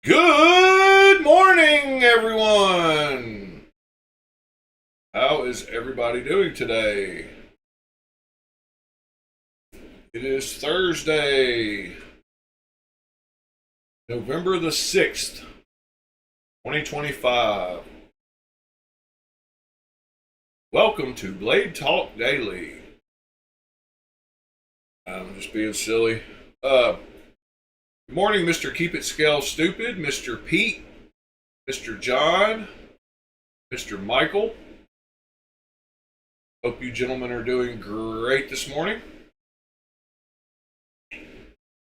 Good morning, everyone. How is everybody doing today? It is Thursday, November the 6th, 2025. Welcome to Blade Talk Daily. I'm just being silly. Good morning, Mr. Keep It Scale Stupid, Mr. Pete, Mr. John, Mr. Michael. Hope you gentlemen are doing great this morning.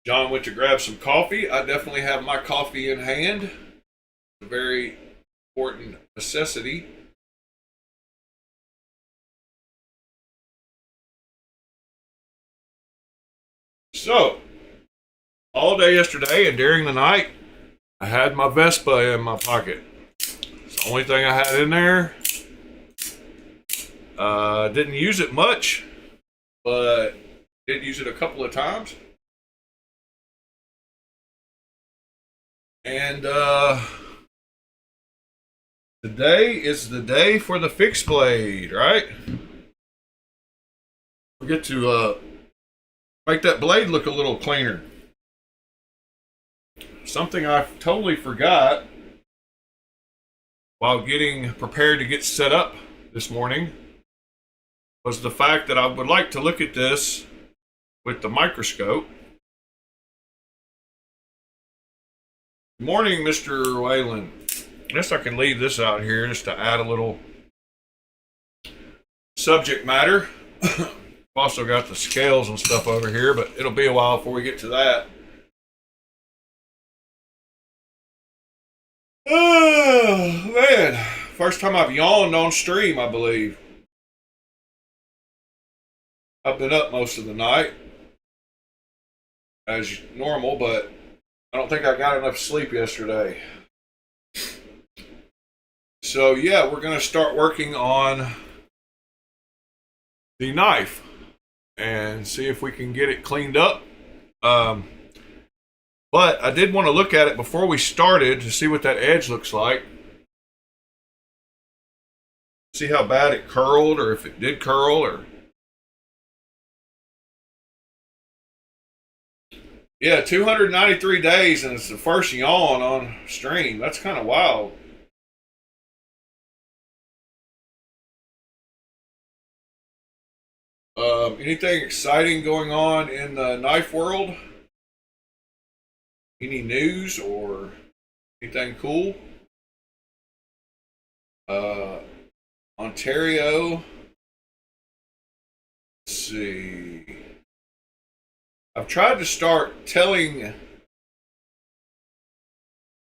John went to grab some coffee. I definitely have my coffee in hand. It's a very important necessity. So, all day yesterday and during the night, I had my Vespa in my pocket. It's the only thing I had in there. Didn't use it much, but did use it a couple of times. And today is the day for the fixed blade, right? We get to make that blade look a little cleaner. Something I totally forgot while getting prepared to get set up this morning was the fact that I would like to look at this with the microscope. Good morning, Mr. Whalen. I guess I can leave this out here just to add a little subject matter. I've also got the scales and stuff over here, but it'll be a while before we get to that. Oh, man. First time I've yawned on stream, I believe. I've been up most of the night, as normal, but I don't think I got enough sleep yesterday. So, yeah, we're going to start working on the knife and see if we can get it cleaned up. But I did want to look at it before we started to see what that edge looks like. See how bad it curled, or if it did curl, or... Yeah, 293 days, and it's the first yawn on stream. That's kind of wild. Anything exciting going on in the knife world? Any news or anything cool? Ontario. Let's see. I've tried to start telling.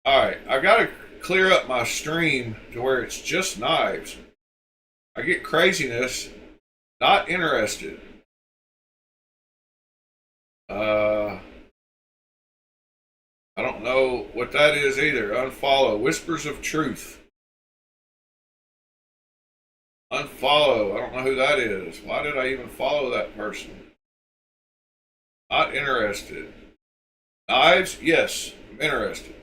Alright, I gotta clear up my stream to where it's just knives. I get craziness. Not interested. I don't know what that is either. Unfollow. Whispers of Truth. Unfollow. I don't know who that is. Why did I even follow that person? Not interested. Knives? Yes, I'm interested.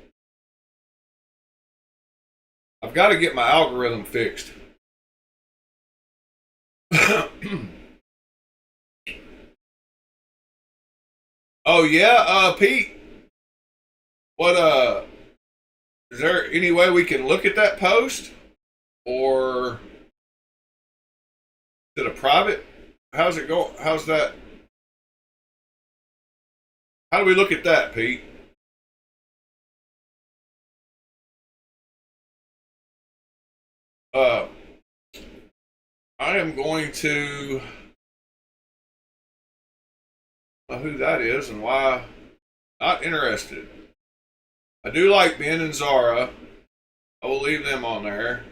I've got to get my algorithm fixed. Oh yeah, Pete. What is there any way we can look at that post? Or is it a private? How's it go? How's that? How do we look at that, Pete? I am going to know who that is and why. Not interested. I do like Ben and Zara. I will leave them on there.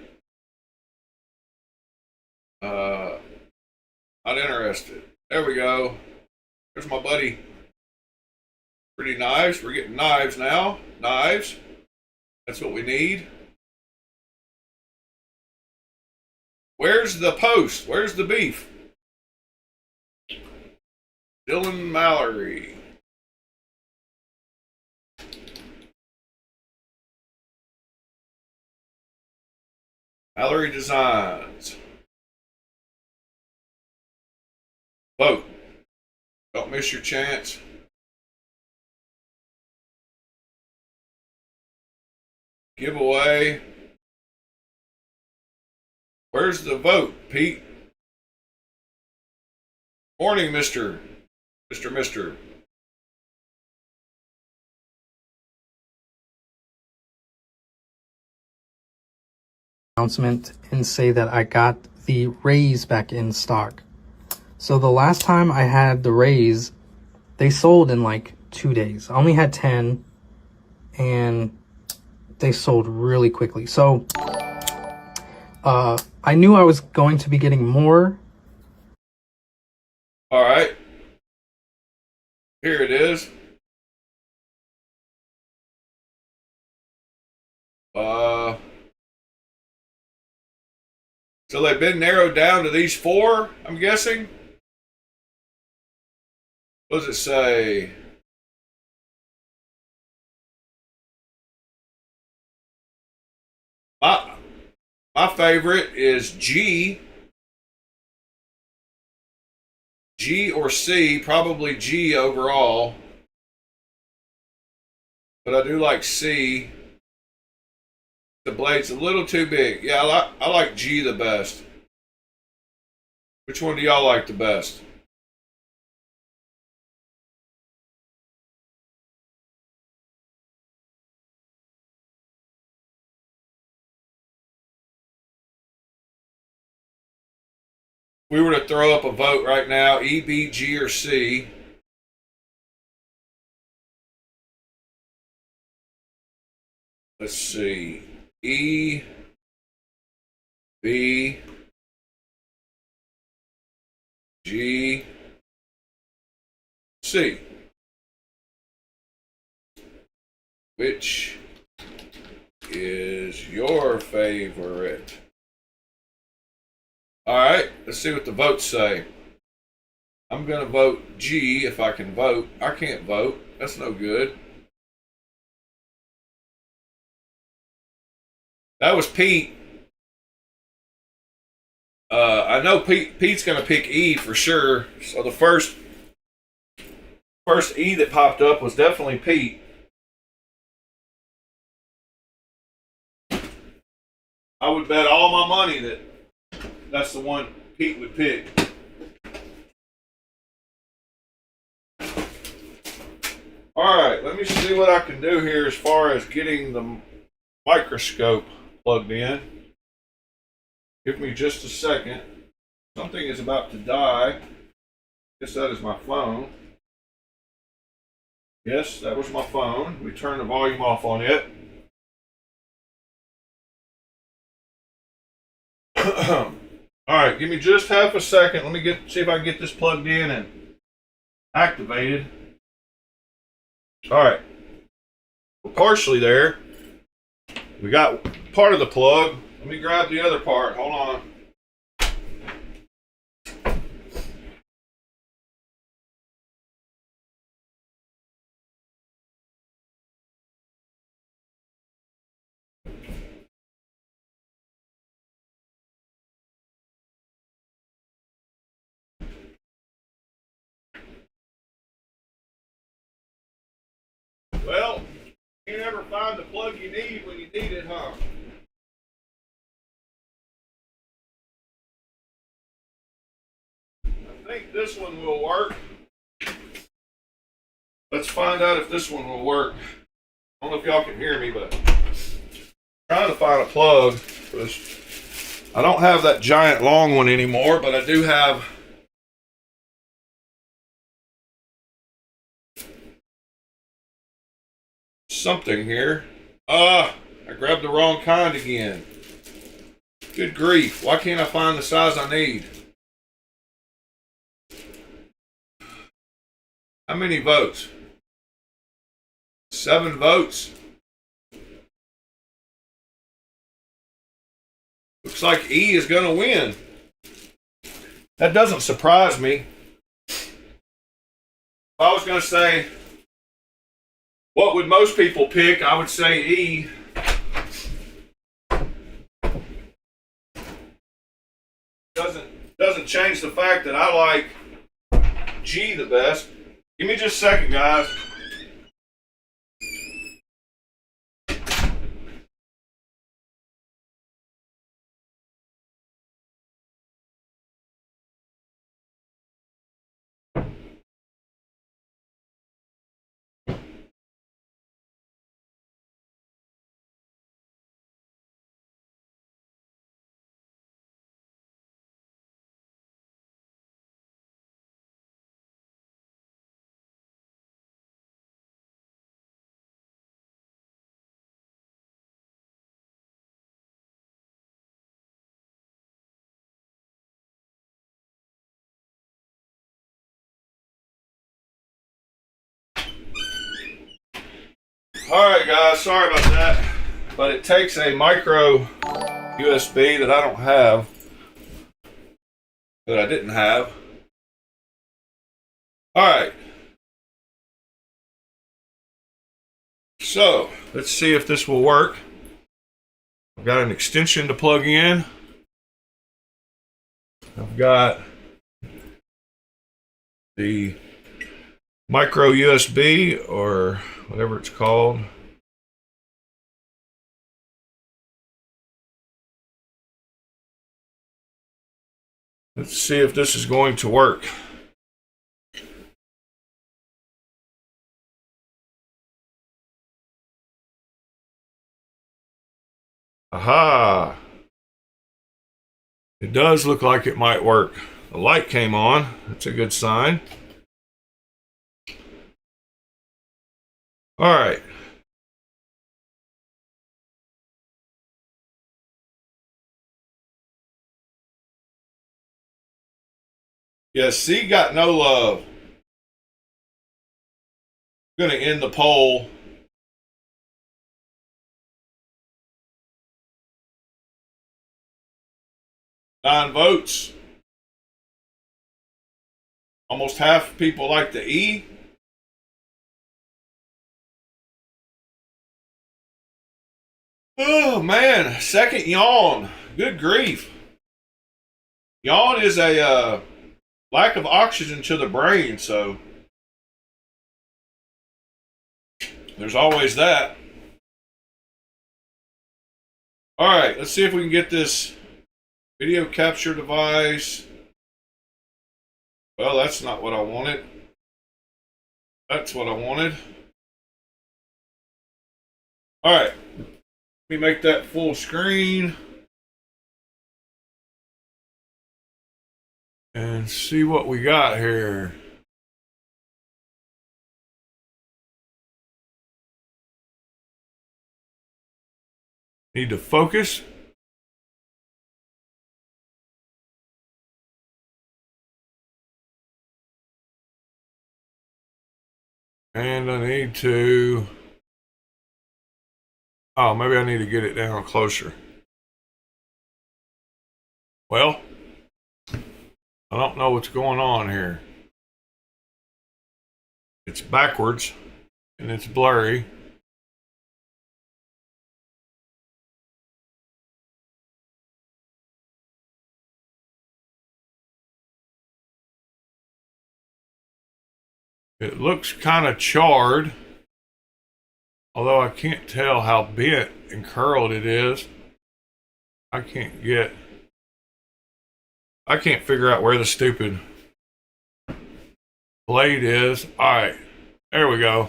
Not interested. There we go. There's my buddy. Pretty knives. We're getting knives now. Knives. That's what we need. Where's the post? Where's the beef? Dylan Mallory. Mallory Designs. Vote. Don't miss your chance. Giveaway. Where's the vote, Pete? Morning, Mr. Announcement and say that I got the rays back in stock. So the last time I had the rays, they sold in like 2 days. I only had 10 and they sold really quickly. So I knew I was going to be getting more. All right. Here it is. So they've been narrowed down to these 4, I'm guessing. What does it say? My favorite is G or C, probably G overall. But I do like C. The blade's a little too big. Yeah, I like G the best. Which one do y'all like the best? If we were to throw up a vote right now, E, B, G, or C. Let's see. E, B, G, C. Which is your favorite? All right, let's see what the votes say. I'm going to vote G if I can vote. I can't vote. That's no good. That was Pete. I know Pete's going to pick E for sure. So the first E that popped up was definitely Pete. I would bet all my money that that's the one Pete would pick. Alright, let me see what I can do here as far as getting the microscope plugged in. Give me just a second. Something is about to die. Guess that is my phone. Yes, that was my phone. We turned the volume off on it. Alright, give me just half a second. Let me see if I can get this plugged in and activated. Alright. We're partially there. We got part of the plug. Let me grab the other part. Hold on. Well, you never find the plug you need when you need it, huh? I think this one will work. Let's find out if this one will work. I don't know if y'all can hear me, but I'm trying to find a plug for this. I don't have that giant long one anymore, but I do have something here. I grabbed the wrong kind again. Good grief. Why can't I find the size I need? How many votes? 7 votes. Looks like E is going to win. That doesn't surprise me. If I was going to say, what would most people pick? I would say E. change the fact that I like G the best. Give me just a second, guys. Alright guys, sorry about that. But it takes a micro USB that I don't have. That I didn't have. Alright. So, let's see if this will work. I've got an extension to plug in. I've got the micro USB or whatever it's called. Let's see if this is going to work. Aha! It does look like it might work. The light came on. That's a good sign. All right. Yeah, C got no love. I'm going to end the poll. Nine votes. Almost half people like the E. Oh man, second yawn. Good grief. Yawn is a lack of oxygen to the brain, so there's always that. All right, let's see if we can get this video capture device. Well, that's not what I wanted. That's what I wanted. All right, let me make that full screen and see what we got here. Need to focus. And I need to, oh, maybe I need to get it down closer. Well, I don't know what's going on here. It's backwards and it's blurry. It looks kind of charred, although I can't tell how bent and curled it is. I can't figure out where the stupid blade is. All right, there we go.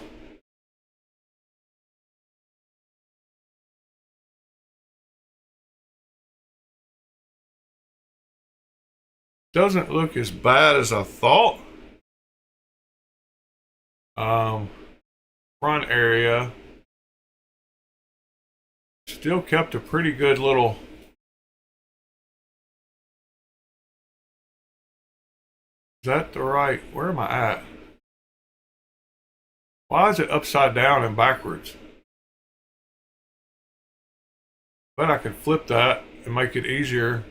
Doesn't look as bad as I thought. Front area still kept a pretty good little. Is that the right? Where am I at? Why is it upside down and backwards? But I can flip that and make it easier.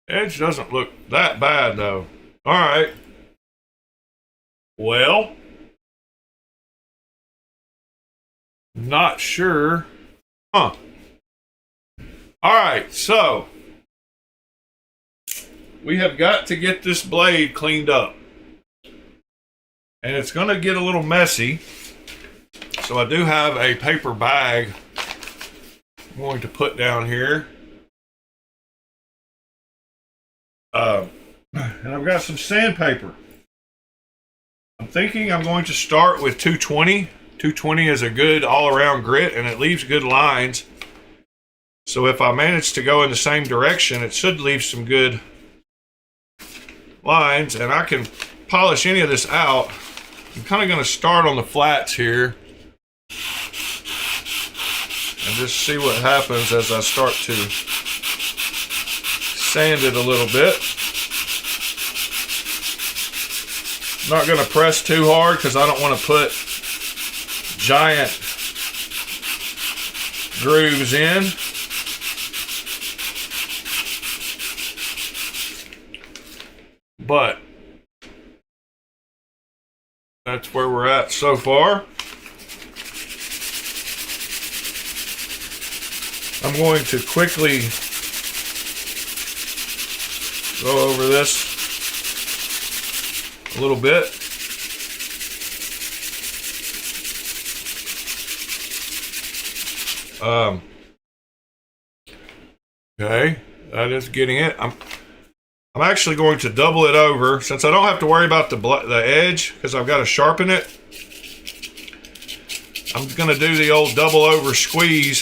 Edge doesn't look that bad though. All right. Well, not sure. Huh. All right, so we have got to get this blade cleaned up. And it's going to get a little messy. So I do have a paper bag I'm going to put down here. And I've got some sandpaper. I'm thinking I'm going to start with 220. 220 is a good all-around grit and it leaves good lines. So if I manage to go in the same direction, it should leave some good lines, and I can polish any of this out. I'm kind of going to start on the flats here and just see what happens as I start to sand it a little bit. I'm not going to press too hard because I don't want to put giant grooves in. But that's where we're at so far. I'm going to quickly go over this a little bit. Okay, that is getting it. I'm actually going to double it over since I don't have to worry about the edge because I've got to sharpen it. I'm going to do the old double over squeeze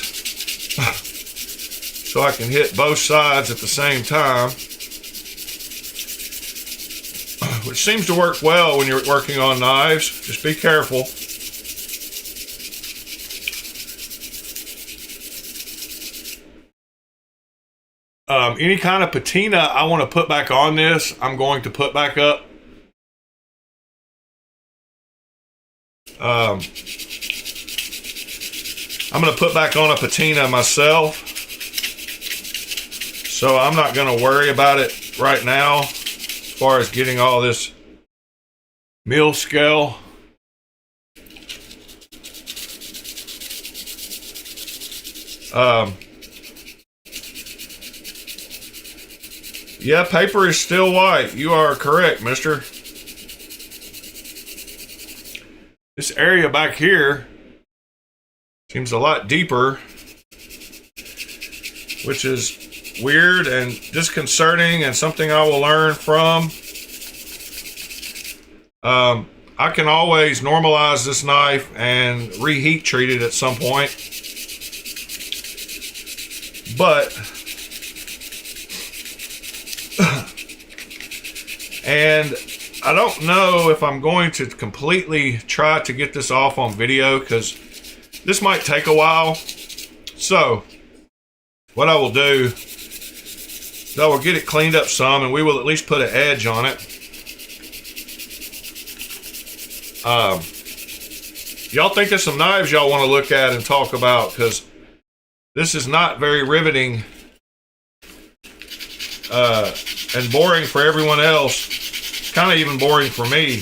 so I can hit both sides at the same time, which seems to work well when you're working on knives. Just be careful. Any kind of patina I want to put back on this, I'm going to put back up. I'm going to put back on a patina myself, so I'm not going to worry about it right now as far as getting all this mill scale. Yeah, paper is still white. You are correct, mister. This area back here seems a lot deeper, which is weird and disconcerting and something I will learn from. I can always normalize this knife and reheat treat it at some point. But and I don't know if I'm going to completely try to get this off on video because this might take a while. So what I will do is I will get it cleaned up some and we will at least put an edge on it. Y'all think of some knives y'all want to look at and talk about, because this is not very riveting and boring for everyone else. Kind of even boring for me.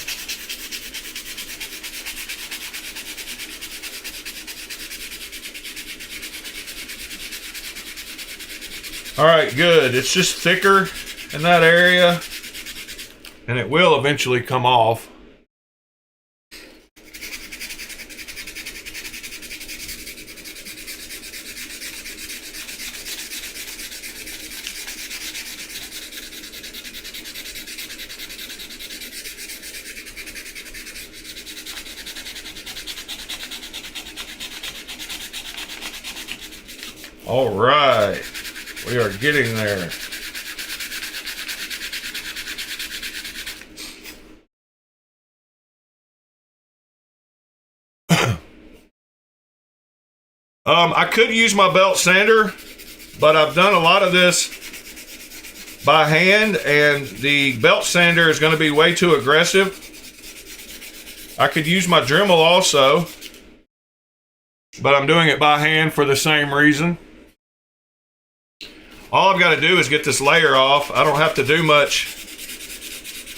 All right, good. It's just thicker in that area, and it will eventually come off. All right, we are getting there. I could use my belt sander, but I've done a lot of this by hand, and the belt sander is going to be way too aggressive. I could use my Dremel also, but I'm doing it by hand for the same reason. All I've got to do is get this layer off. I don't have to do much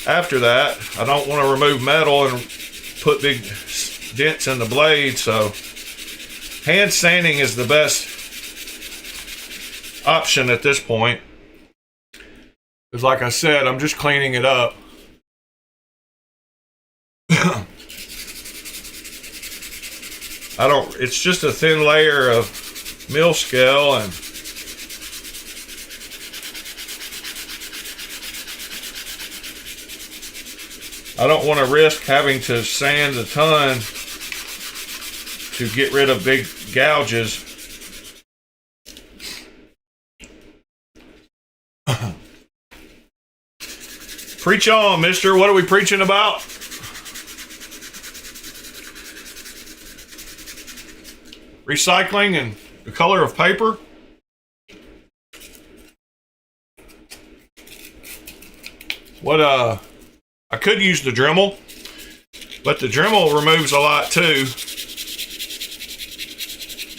after that. I don't want to remove metal and put big dents in the blade, so hand sanding is the best option at this point. Because like I said, I'm just cleaning it up. It's just a thin layer of mill scale, and I don't want to risk having to sand a ton to get rid of big gouges. Preach on, mister. What are we preaching about? Recycling and the color of paper. I could use the Dremel, but the Dremel removes a lot too.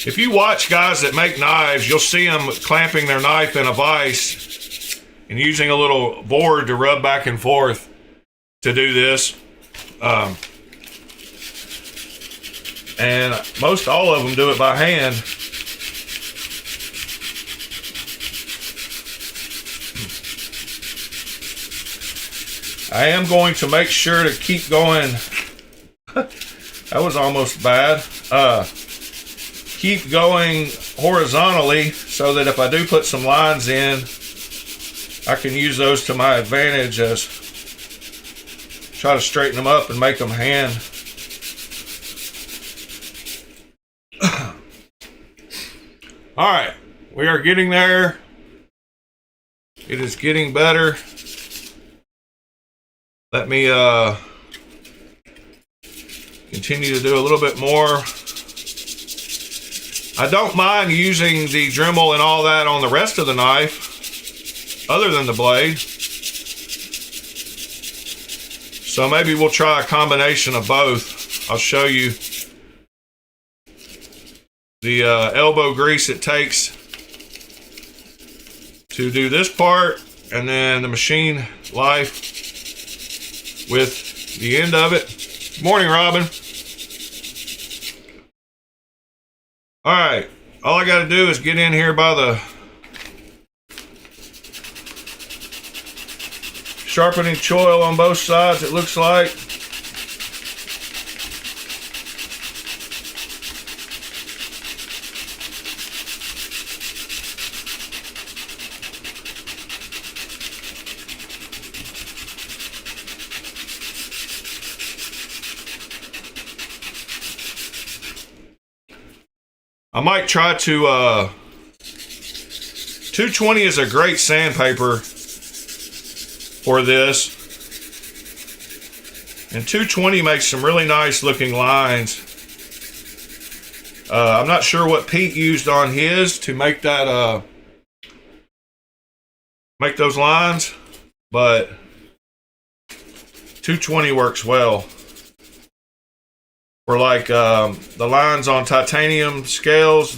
If you watch guys that make knives, you'll see them clamping their knife in a vise and using a little board to rub back and forth to do this. And most all of them do it by hand. I am going to make sure to keep going. That was almost bad. Keep going horizontally so that if I do put some lines in, I can use those to my advantage as try to straighten them up and make them hand. All right, we are getting there. It is getting better. Let me continue to do a little bit more. I don't mind using the Dremel and all that on the rest of the knife, other than the blade. So maybe we'll try a combination of both. I'll show you the elbow grease it takes to do this part, and then the machine life with the end of it. Good morning, Robin. All right, all I got to do is get in here by the sharpening choil on both sides, it looks like. I might try to, 220 is a great sandpaper for this. And 220 makes some really nice looking lines. I'm not sure what Pete used on his to make that, make those lines, but 220 works well. For like the lines on titanium scales,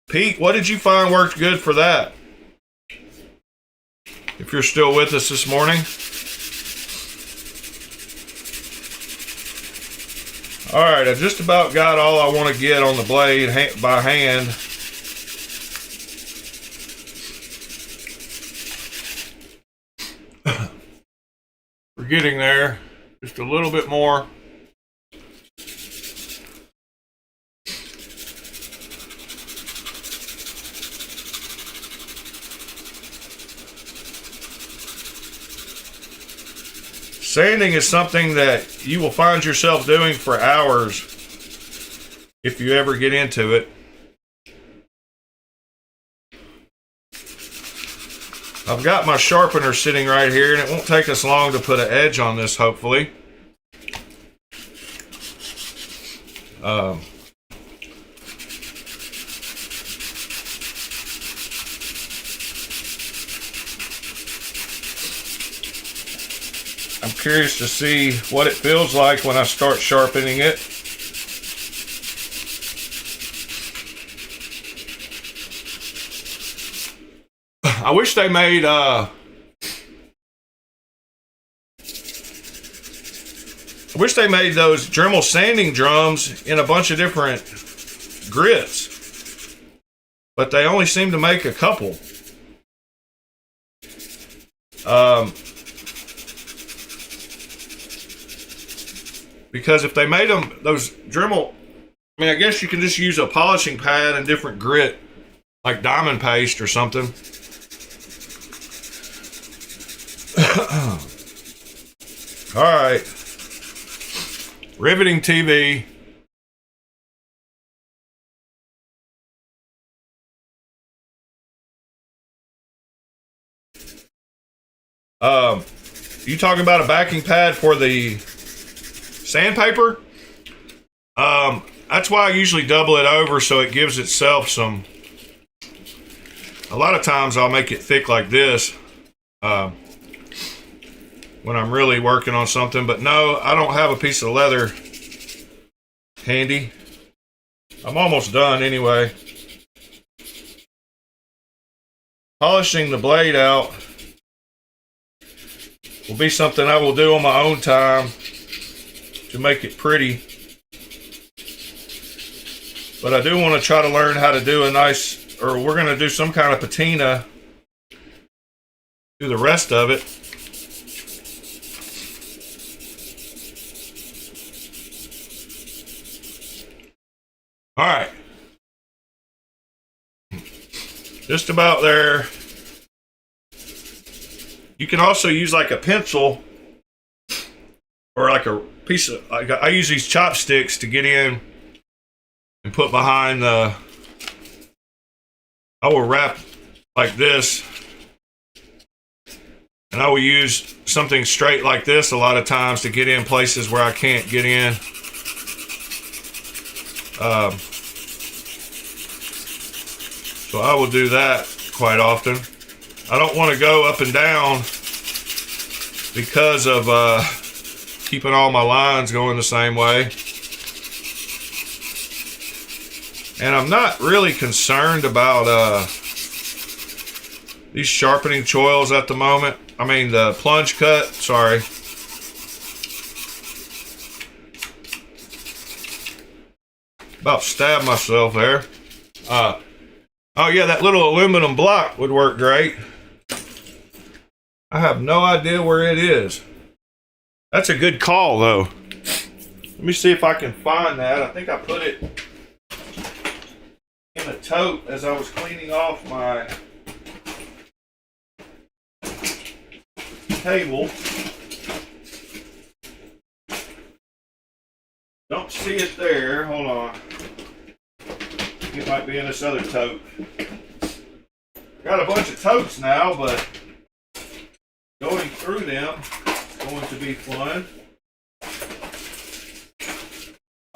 Pete, what did you find worked good for that? If you're still with us this morning. All right, I just about got all I want to get on the blade by hand. We're getting there. Just a little bit more. Sanding is something that you will find yourself doing for hours if you ever get into it. I've got my sharpener sitting right here, and it won't take us long to put an edge on this, hopefully. I'm curious to see what it feels like when I start sharpening it. I wish they made those Dremel sanding drums in a bunch of different grits, but they only seem to make a couple. Because if they made them, those Dremel, I mean, I guess you can just use a polishing pad and different grit, like diamond paste or something. All right. Riveting TV. You talking about a backing pad for the sandpaper? That's why I usually double it over so it gives itself some. A lot of times I'll make it thick like this when I'm really working on something, but no, I don't have a piece of leather handy. I'm almost done anyway. Polishing the blade out will be something I will do on my own time to make it pretty. But I do want to try to learn how to do a nice, or we're going to do some kind of patina do the rest of it. All right. Just about there. You can also use like a pencil or like a piece of, like I use these chopsticks to get in and put behind the, I will wrap like this, and I will use something straight like this a lot of times to get in places where I can't get in. So I will do that quite often. I don't want to go up and down because of keeping all my lines going the same way. And I'm not really concerned about these sharpening choils at the moment. I mean the plunge cut, sorry. About stabbed myself there. Oh yeah, that little aluminum block would work great. I have no idea where it is. That's a good call though. Let me see if I can find that. I think I put it in a tote as I was cleaning off my table. Don't see it there. Hold on. It might be in this other tote. Got a bunch of totes now, but going through them is going to be fun.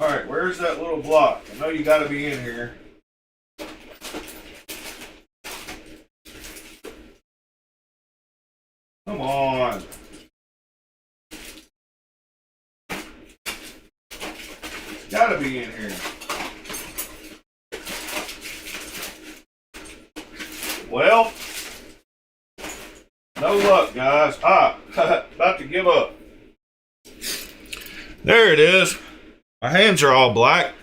Alright, where's that little block? I know you got to be in here. Come on. It's got to be in here. Well, no luck, guys. About to give up. There it is. My hands are all black.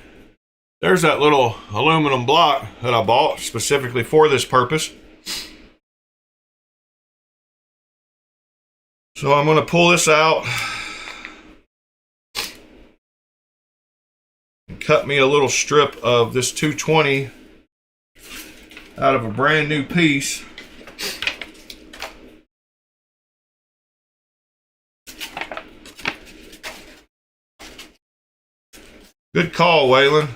There's that little aluminum block that I bought specifically for this purpose. So I'm going to pull this out and cut me a little strip of this 220 out of a brand new piece. Good call, Waylon.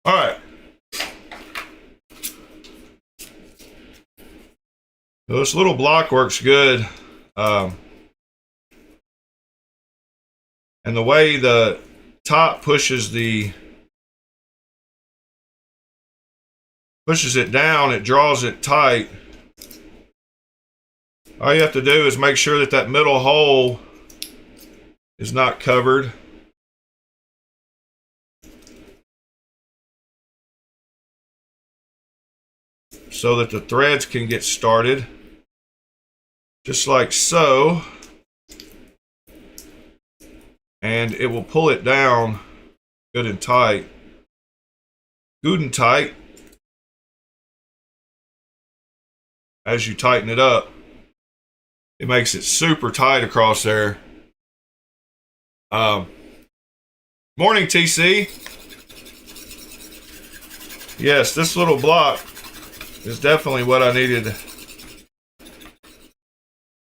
All right. So this little block works good. And the way the top pushes it down, it draws it tight. All you have to do is make sure that that middle hole is not covered. so that the threads can get started. Just like so. And it will pull it down good and tight. Good and tight. As you tighten it up, it makes it super tight across there. Morning, TC. Yes, this little block is definitely what I needed.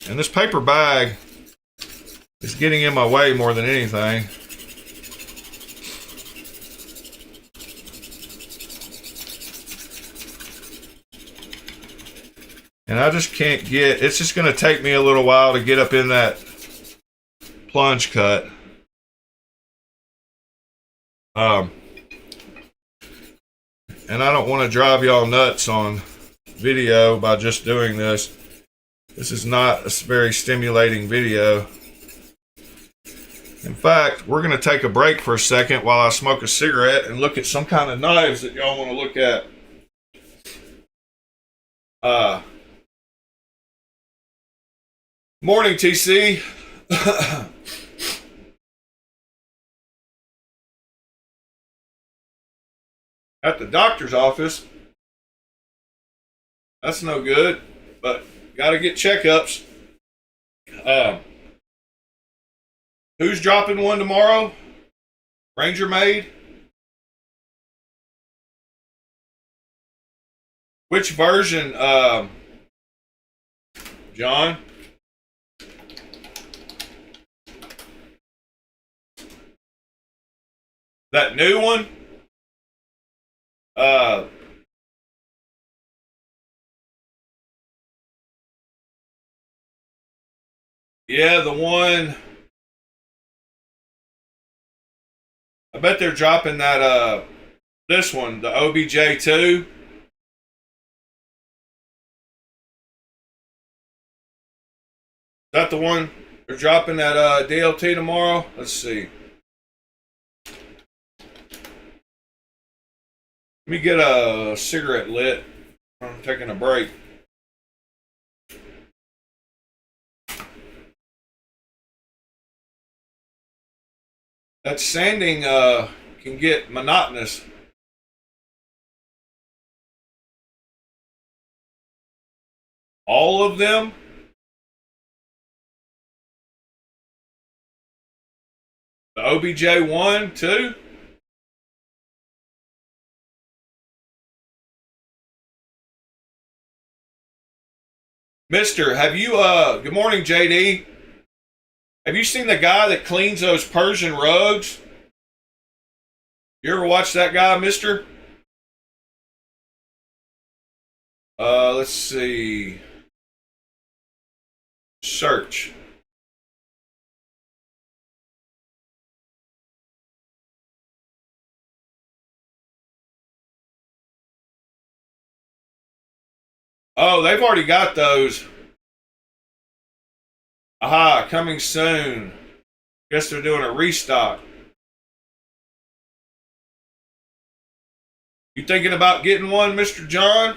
And this paper bag is getting in my way more than anything. And I just can't get, it's just going to take me a little while to get up in that plunge cut. And I don't want to drive y'all nuts on video by just doing this. This is not a very stimulating video. In fact, we're going to take a break for a second while I smoke a cigarette and look at some kind of knives that y'all want to look at. Morning, TC. At the doctor's office. That's no good, but gotta get checkups. Who's dropping one tomorrow? Ranger Maid? Which version, John? That new one? Yeah, the one. I bet they're dropping that, this one, the OBJ2. Is that the one they're dropping that DLT tomorrow? Let's see. Let me get a cigarette lit. I'm taking a break. That sanding can get monotonous. All of them? The OBJ1 too? Mister, have you, good morning, JD. Have you seen the guy that cleans those Persian rugs? You ever watch that guy, mister? Let's see. Search. Oh, they've already got those. Aha, coming soon. Guess they're doing a restock. You thinking about getting one, Mr. John?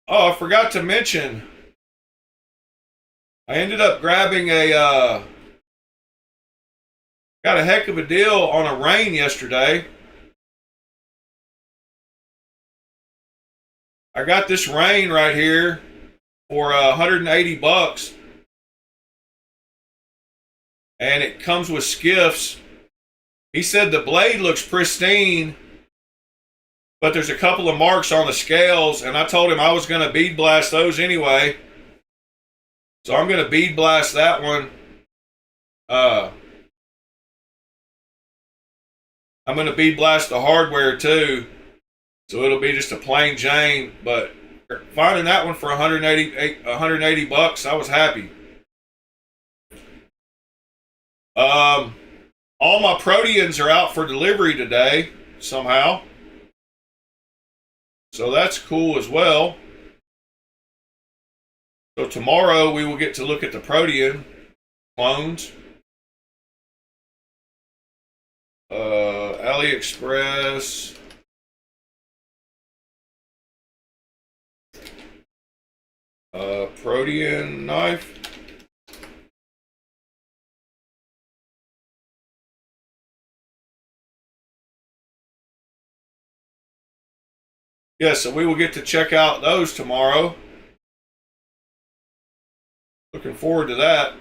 Oh, I forgot to mention. I ended up grabbing a, got a heck of a deal on a rain yesterday. I got this rain right here for $180. And it comes with skiffs. He said the blade looks pristine, but there's a couple of marks on the scales, and I told him I was going to bead blast those anyway. So I'm going to bead blast that one. I'm going to bead blast the hardware too. So it'll be just a plain Jane, but finding that one for $180, I was happy. All my Proteans are out for delivery today, somehow. So that's cool as well. So tomorrow we will get to look at the Protean clones. AliExpress. Protean knife. Yeah, so we will get to check out those tomorrow. Looking forward to that.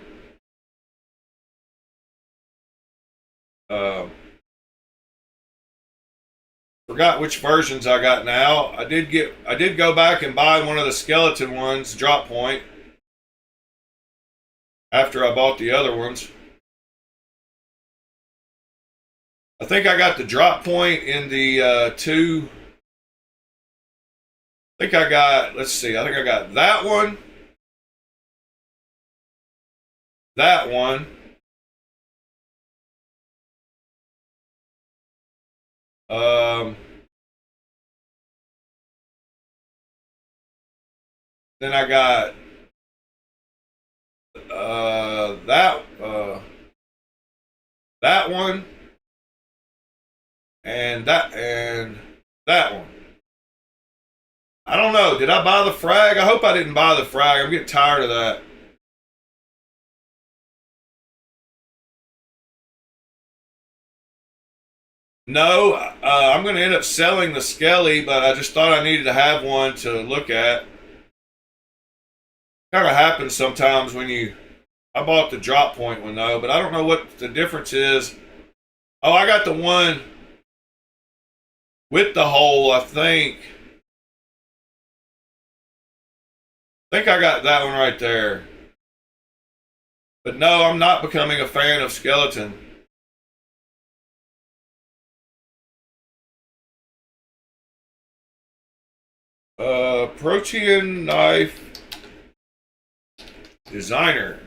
Forgot which versions I got now. I did go back and buy one of the skeleton ones, drop point, after I bought the other ones. I think I got the drop point in the two. I think I got, let's see, I think I got that one. That one. Then I got that one and that one. I don't know. Did I buy the frag? I hope I didn't buy the frag. I'm getting tired of that. No, I'm going to end up selling the Skelly, but I just thought I needed to have one to look at. Kind of happens sometimes when you... I bought the drop point one though, but I don't know what the difference is. Oh, I got the one with the hole, I think. I think I got that one right there. But no, I'm not becoming a fan of skeleton. Protean knife designer.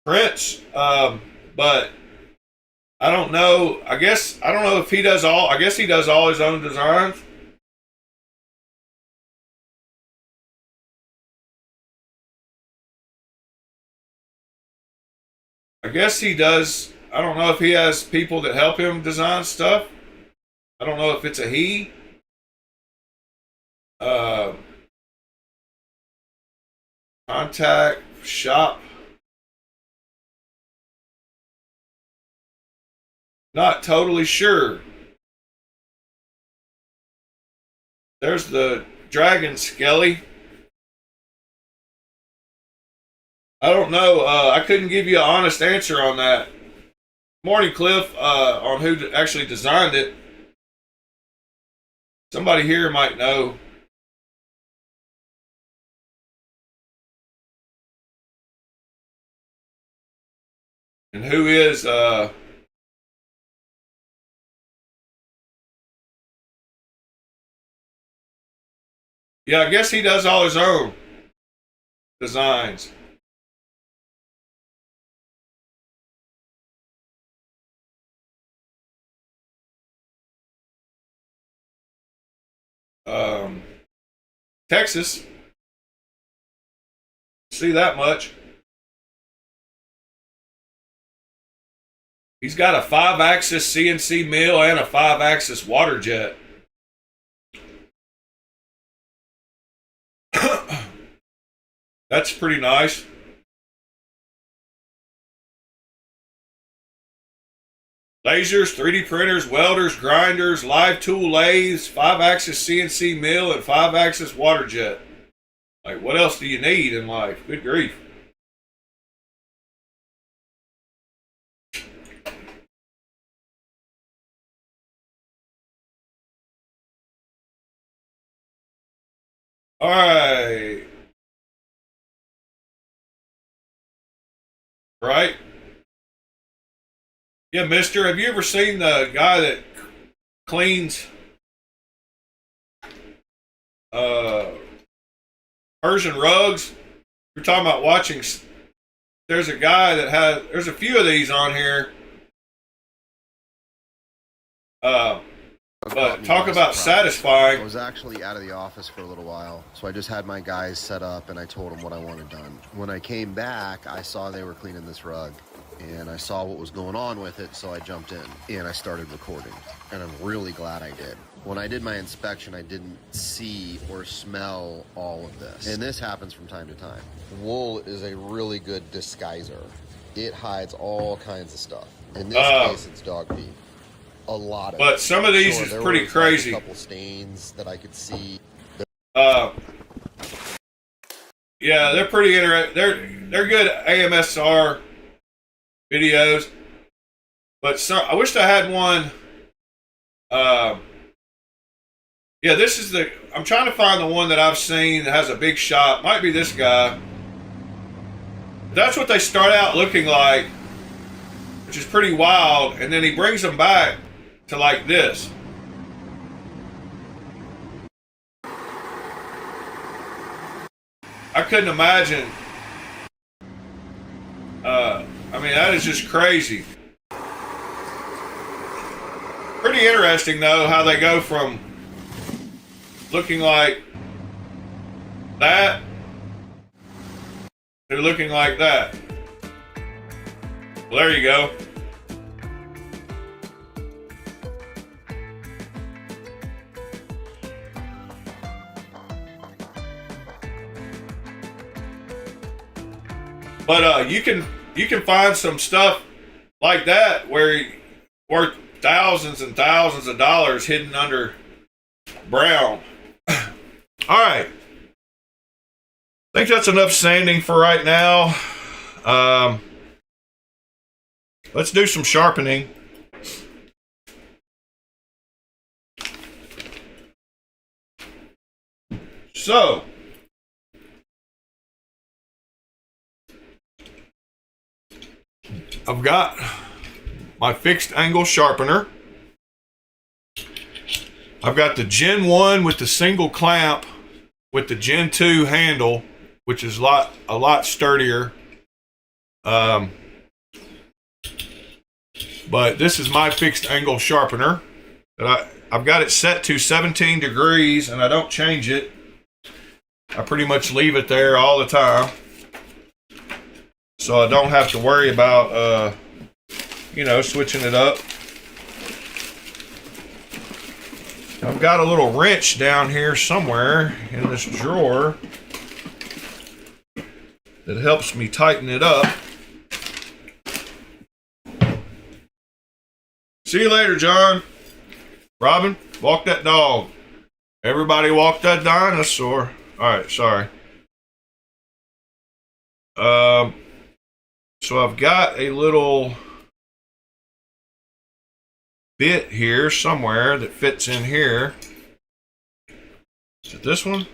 Prince, but I don't know. I don't know if he does all. I guess he does all his own designs. I guess he does. I don't know if he has people that help him design stuff. I don't know if it's a he. Contact shop. Not totally sure. There's the Dragon Skelly. I don't know. I couldn't give you an honest answer on that. Morning, Cliff, on who actually designed it. Somebody here might know. And who is yeah, I guess he does all his own designs. Texas. See that much. He's got a 5-axis CNC mill and a 5-axis water jet. That's pretty nice. Lasers, 3D printers, welders, grinders, live tool lathes, 5-axis CNC mill, and 5-axis water jet. Like, what else do you need in life? Good grief. All right. Right? Yeah, mister, have you ever seen the guy that cleans Persian rugs? We're talking about watching. There's a guy that has, there's a few of these on here. But talk about satisfying. I was actually out of the office for a little while, so I just had my guys set up and I told them what I wanted done. When I came back, I saw they were cleaning this rug. and I saw what was going on with it, so I jumped in and I started recording, and I'm really glad I did. When I did my inspection, I didn't see or smell all of this, and this happens from time to time. Wool is a really good disguiser. It hides all kinds of stuff. In this case, it's dog pee. A lot of but it. some of these is pretty crazy. Like a couple stains that I could see. Yeah, they're pretty interesting. They're good AMSR videos, but I wished I had one. Yeah, this is I'm trying to find the one that I've seen that has a big shot. Might be this guy. That's what they start out looking like, which is pretty wild, and then he brings them back to like this. I couldn't imagine. I mean, that is just crazy. Pretty interesting, though, how they go from looking like that to looking like that. Well, there you go. But you can find some stuff like that where worth thousands and thousands of dollars hidden under brown. All right, I think that's enough sanding for right now. Let's do some sharpening. So, I've got my fixed angle sharpener. I've got the Gen 1 with the single clamp with the Gen 2 handle, which is a lot sturdier. But this is my fixed angle sharpener. I've got it set to 17 degrees, and I don't change it. I pretty much leave it there all the time, so I don't have to worry about switching it up. I've got a little wrench down here somewhere in this drawer that helps me tighten it up. See you later, John. Robin, walk that dog. Everybody walk that dinosaur. All right, sorry. So I've got a little bit here somewhere that fits in here. Is it this one?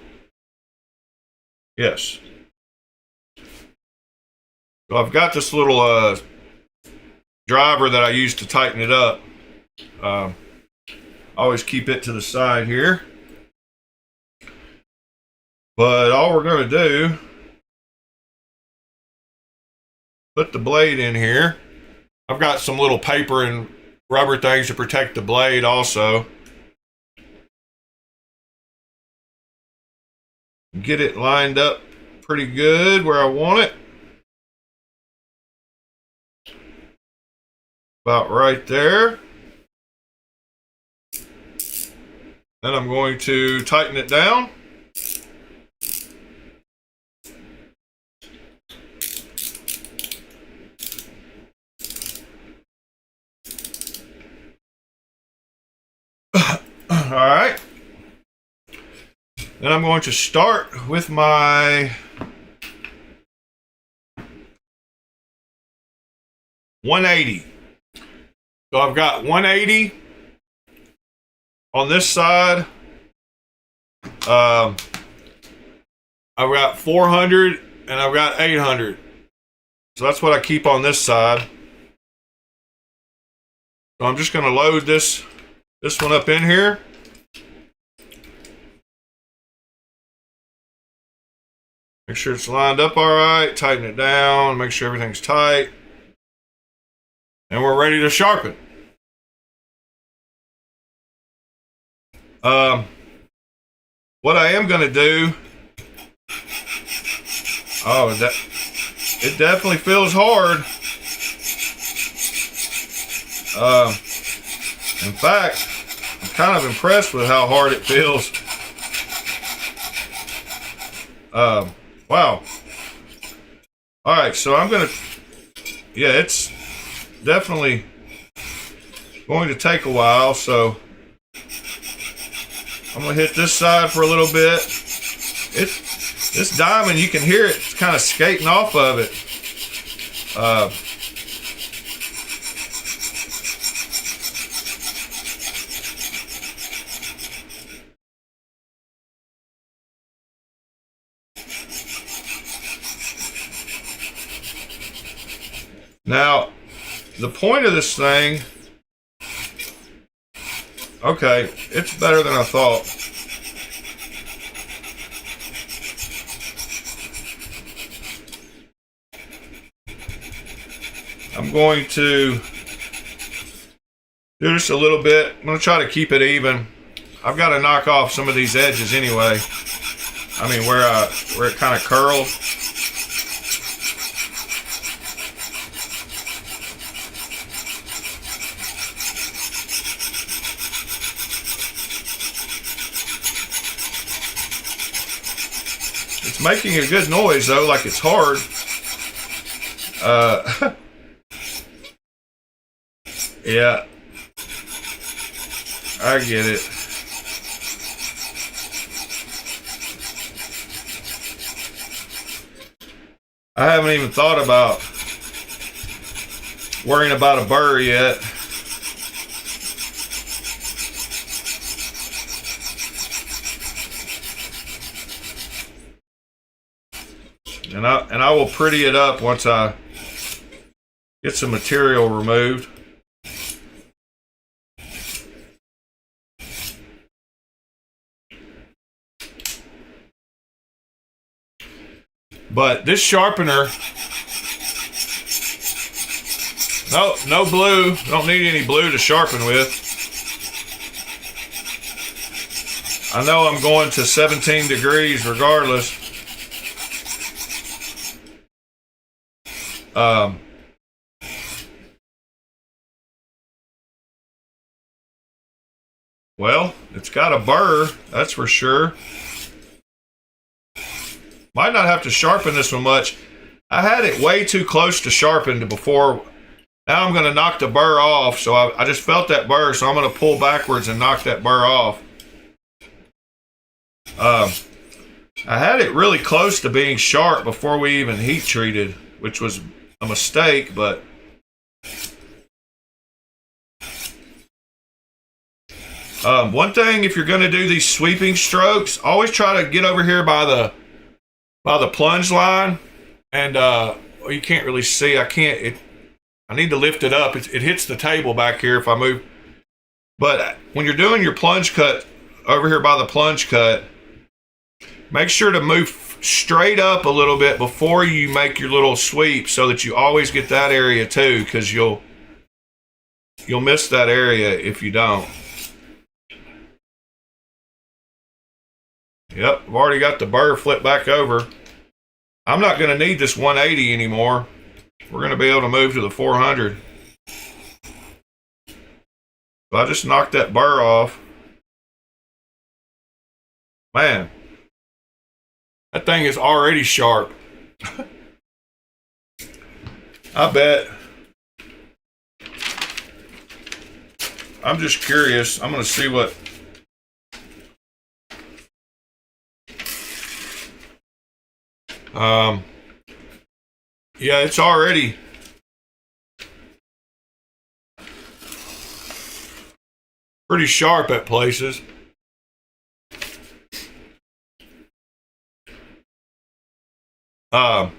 Yes. So I've got this little driver that I use to tighten it up. Always keep it to the side here. But all we're going to do, put the blade in here. I've got some little paper and rubber things to protect the blade also. Get it lined up pretty good where I want it. About right there. Then I'm going to tighten it down. All right. Then I'm going to start with my 180. So I've got 180 on this side. I've got 400 and I've got 800. So that's what I keep on this side. So I'm just going to load this one up in here. Make sure it's lined up all right. Tighten it down. Make sure everything's tight. And we're ready to sharpen. What I am going to do. Oh, it definitely feels hard. In fact, I'm kind of impressed with how hard it feels. Wow. All right, so I'm gonna, yeah, it's definitely going to take a while, so I'm gonna hit this side for a little bit. This diamond, you can hear it kind of skating off of it. Now, the point of this thing, okay, it's better than I thought. I'm going to do this a little bit. I'm going to try to keep it even. I've got to knock off some of these edges anyway. I mean, where it kind of curled. It's making a good noise though, like it's hard. Yeah, I get it. I haven't even thought about worrying about a burr yet. And I will pretty it up once I get some material removed. But this sharpener, no blue, don't need any blue to sharpen with. I know I'm going to 17 degrees regardless. Well, it's got a burr, that's for sure. Might not have to sharpen this one much. I had it way too close to sharpen before. Now I'm going to knock the burr off. So I just felt that burr, so I'm going to pull backwards and knock that burr off. I had it really close to being sharp before we even heat treated, which was a mistake, but one thing, if you're going to do these sweeping strokes, always try to get over here by the plunge line, and well, you can't really see. I need to lift it up. It hits the table back here if I move. But when you're doing your plunge cut over here by the plunge cut, make sure to move straight up a little bit before you make your little sweep, so that you always get that area too, because you'll miss that area if you don't. Yep, I've already got the burr flipped back over. I'm not going to need this 180 anymore. We're going to be able to move to the 400. So I just knocked that burr off. Man, that thing is already sharp. I bet. I'm just curious. I'm going to see what... yeah, it's already pretty sharp at places. But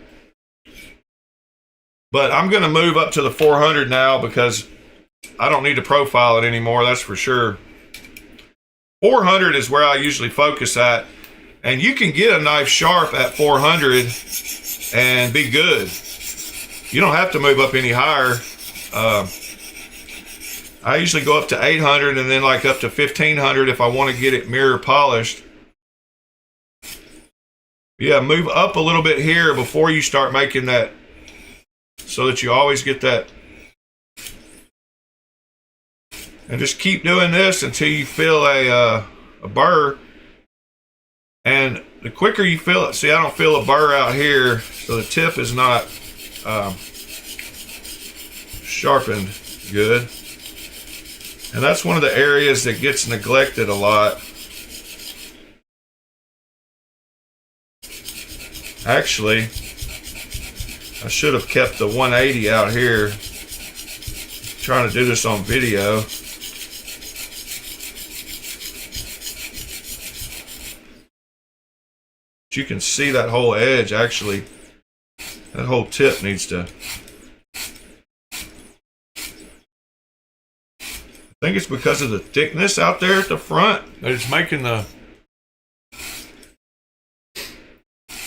I'm going to move up to the 400 now because I don't need to profile it anymore, that's for sure. 400 is where I usually focus at. And you can get a knife sharp at 400 and be good. You don't have to move up any higher. I usually go up to 800 and then like up to 1500 if I want to get it mirror polished. Yeah, move up a little bit here before you start making that, so that you always get that And just keep doing this until you feel a burr. And the quicker you feel it, see, I don't feel a burr out here, so the tip is not sharpened good. And that's one of the areas that gets neglected a lot. Actually, I should have kept the 180 out here. Trying to do this on video. But you can see that whole edge, actually. That whole tip needs to... I think it's because of the thickness out there at the front that it's making the...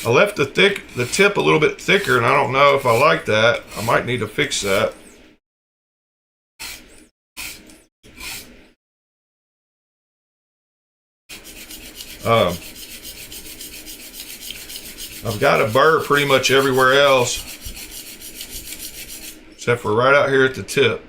I left the tip a little bit thicker, and I don't know if I like that. I might need to fix that. I've got a burr pretty much everywhere else, except for right out here at the tip.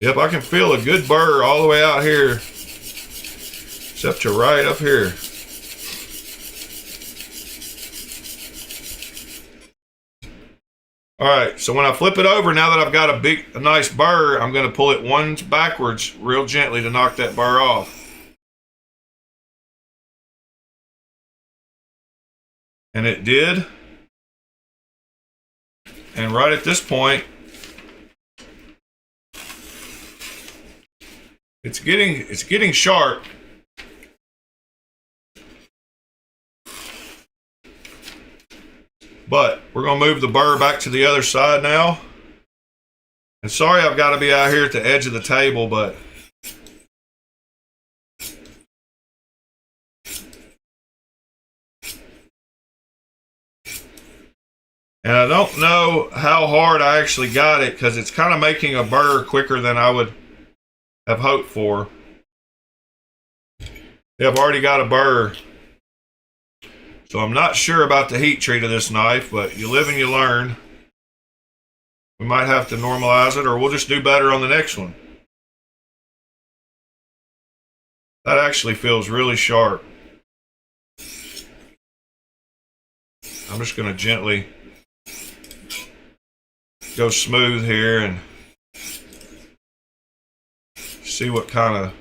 Yep, I can feel a good burr all the way out here, except to right up here. All right, so when I flip it over, now that I've got a nice burr, I'm going to pull it once backwards real gently to knock that burr off. And it did. And right at this point, it's getting sharp. But we're going to move the burr back to the other side now. And sorry I've got to be out here at the edge of the table, but and I don't know how hard I actually got it because it's kind of making a burr quicker than I would have hoped for. Yeah, I've already got a burr. So I'm not sure about the heat treat of this knife, but you live and you learn. We might have to normalize it, or we'll just do better on the next one. That actually feels really sharp. I'm just going to gently go smooth here and see what kind of...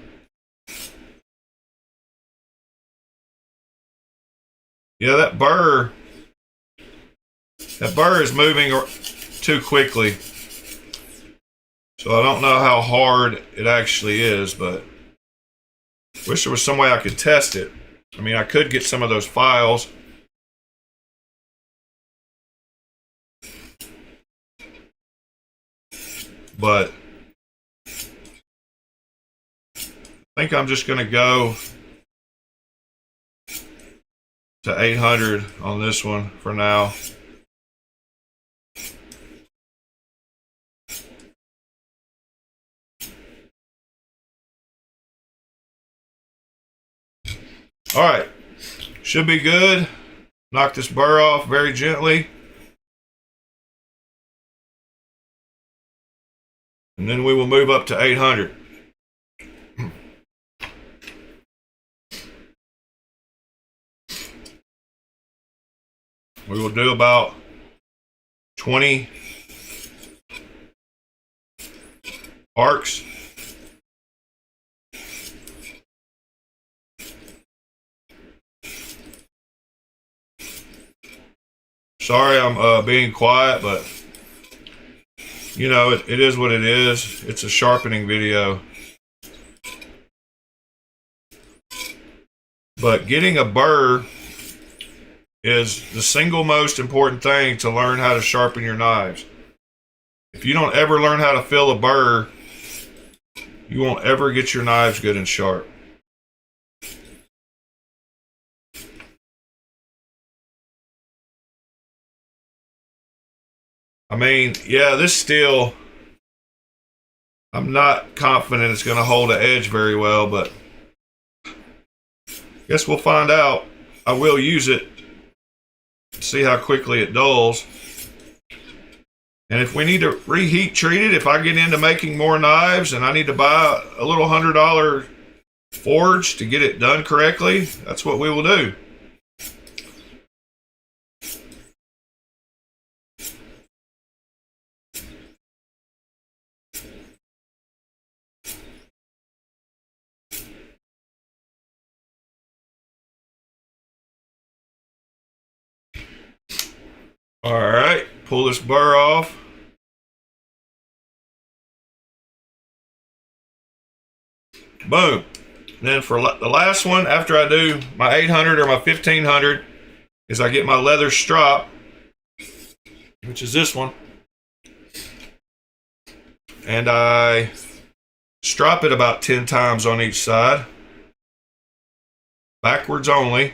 Yeah, that burr is moving too quickly. So I don't know how hard it actually is, but wish there was some way I could test it. I mean, I could get some of those files. But I think I'm just going to go to 800 on this one for now. All right, should be good. Knock this burr off very gently. And then we will move up to 800. We will do about 20 arcs. Sorry I'm being quiet, but you know, it is what it is. It's a sharpening video. But getting a burr is the single most important thing to learn how to sharpen your knives. If you don't ever learn how to feel a burr, you won't ever get your knives good and sharp. I mean, yeah, this steel I'm not confident it's going to hold the edge very well, but guess we'll find out. I will use it, see how quickly it dulls. And if we need to reheat treat it, if I get into making more knives and I need to buy a little $100 forge to get it done correctly, that's what we will do. All right, pull this burr off. Boom. Then for the last one, after I do my 800 or my 1500, is I get my leather strop, which is this one, and I strop it about 10 times on each side, backwards only.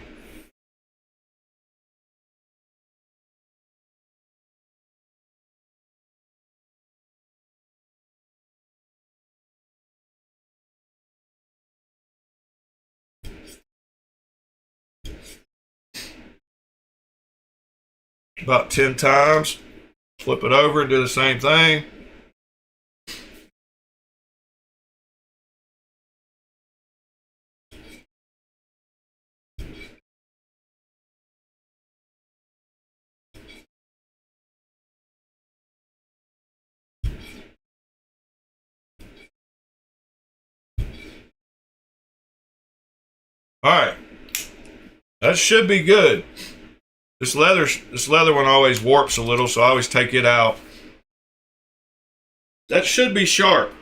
About 10 times. Flip it over and do the same thing. All right, that should be good. This leather one always warps a little, so I always take it out. That should be sharp.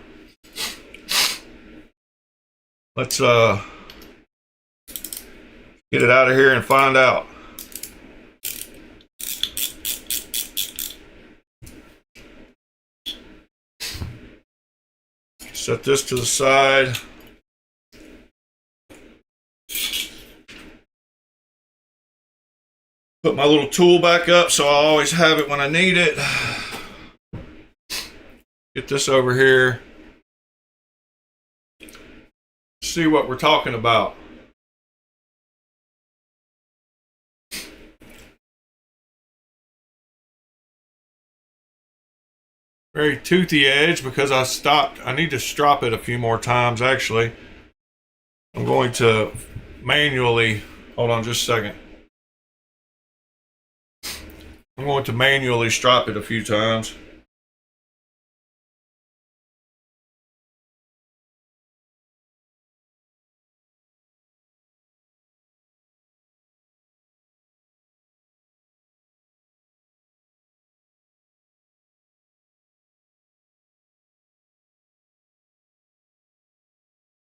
Let's get it out of here and find out. Set this to the side. Put my little tool back up so I always have it when I need it. Get this over here. See what we're talking about. Very toothy edge because I stopped. I need to strop it a few more times actually. I'm going to manually, hold on just a second. I'm going to manually strop it a few times.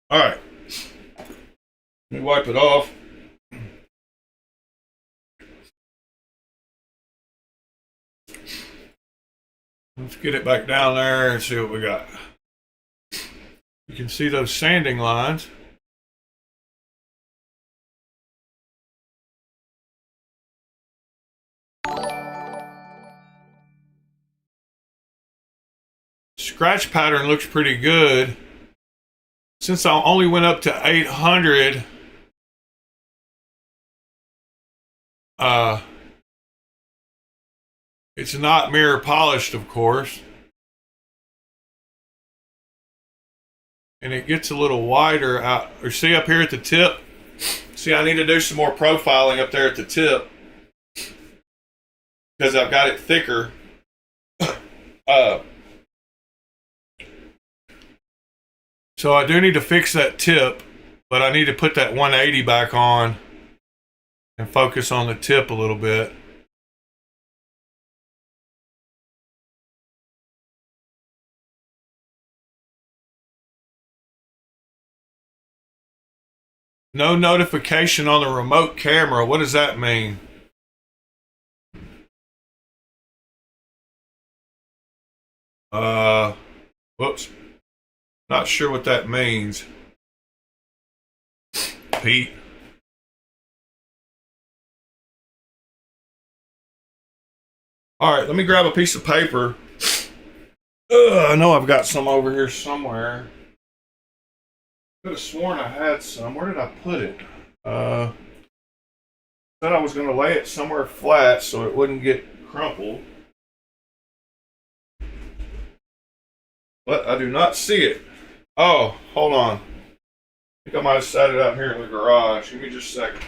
All right. Let me wipe it off. Let's get it back down there and see what we got. You can see those sanding lines. Scratch pattern looks pretty good. Since I only went up to 800, it's not mirror polished, of course. And it gets a little wider out. Or see up here at the tip? See, I need to do some more profiling up there at the tip because I've got it thicker. So I do need to fix that tip, but I need to put that 180 back on and focus on the tip a little bit. No notification on the remote camera. What does that mean? Whoops. Not sure what that means. Pete. All right, let me grab a piece of paper I know I've got some over here somewhere. Could have sworn I had some. Where did I put it? Said I was going to lay it somewhere flat so it wouldn't get crumpled. But I do not see it. Oh, hold on. I think I might have set it out here in the garage. Give me just a second.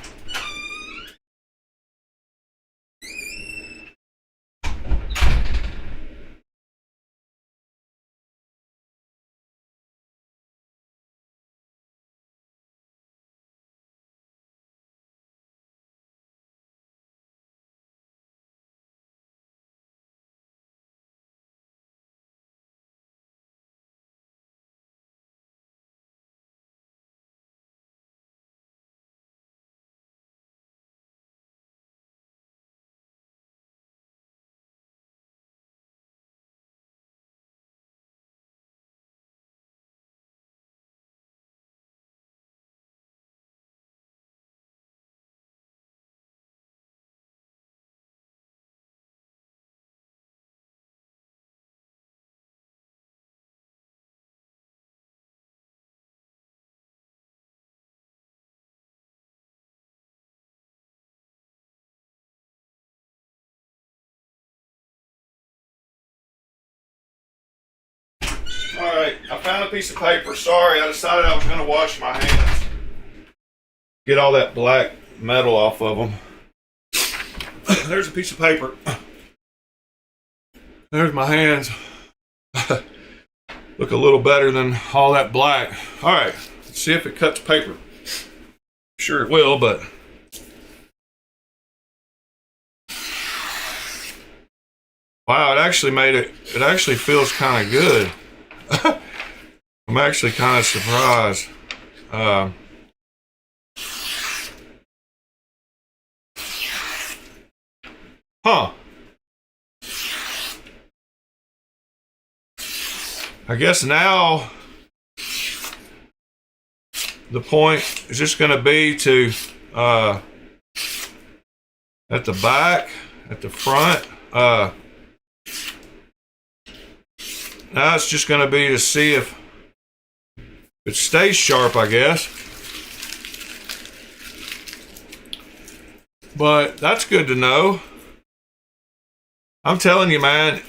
Alright, I found a piece of paper. Sorry, I decided I was going to wash my hands. Get all that black metal off of them. There's a piece of paper. There's my hands. Look a little better than all that black. Alright, let's see if it cuts paper. Sure it will, but... Wow, it actually made it... It actually feels kind of good. I'm actually kind of surprised. I guess now the point is just going to be to at the back, at the front. Now it's just going to be to see if it stays sharp, I guess. But that's good to know. I'm telling you, man,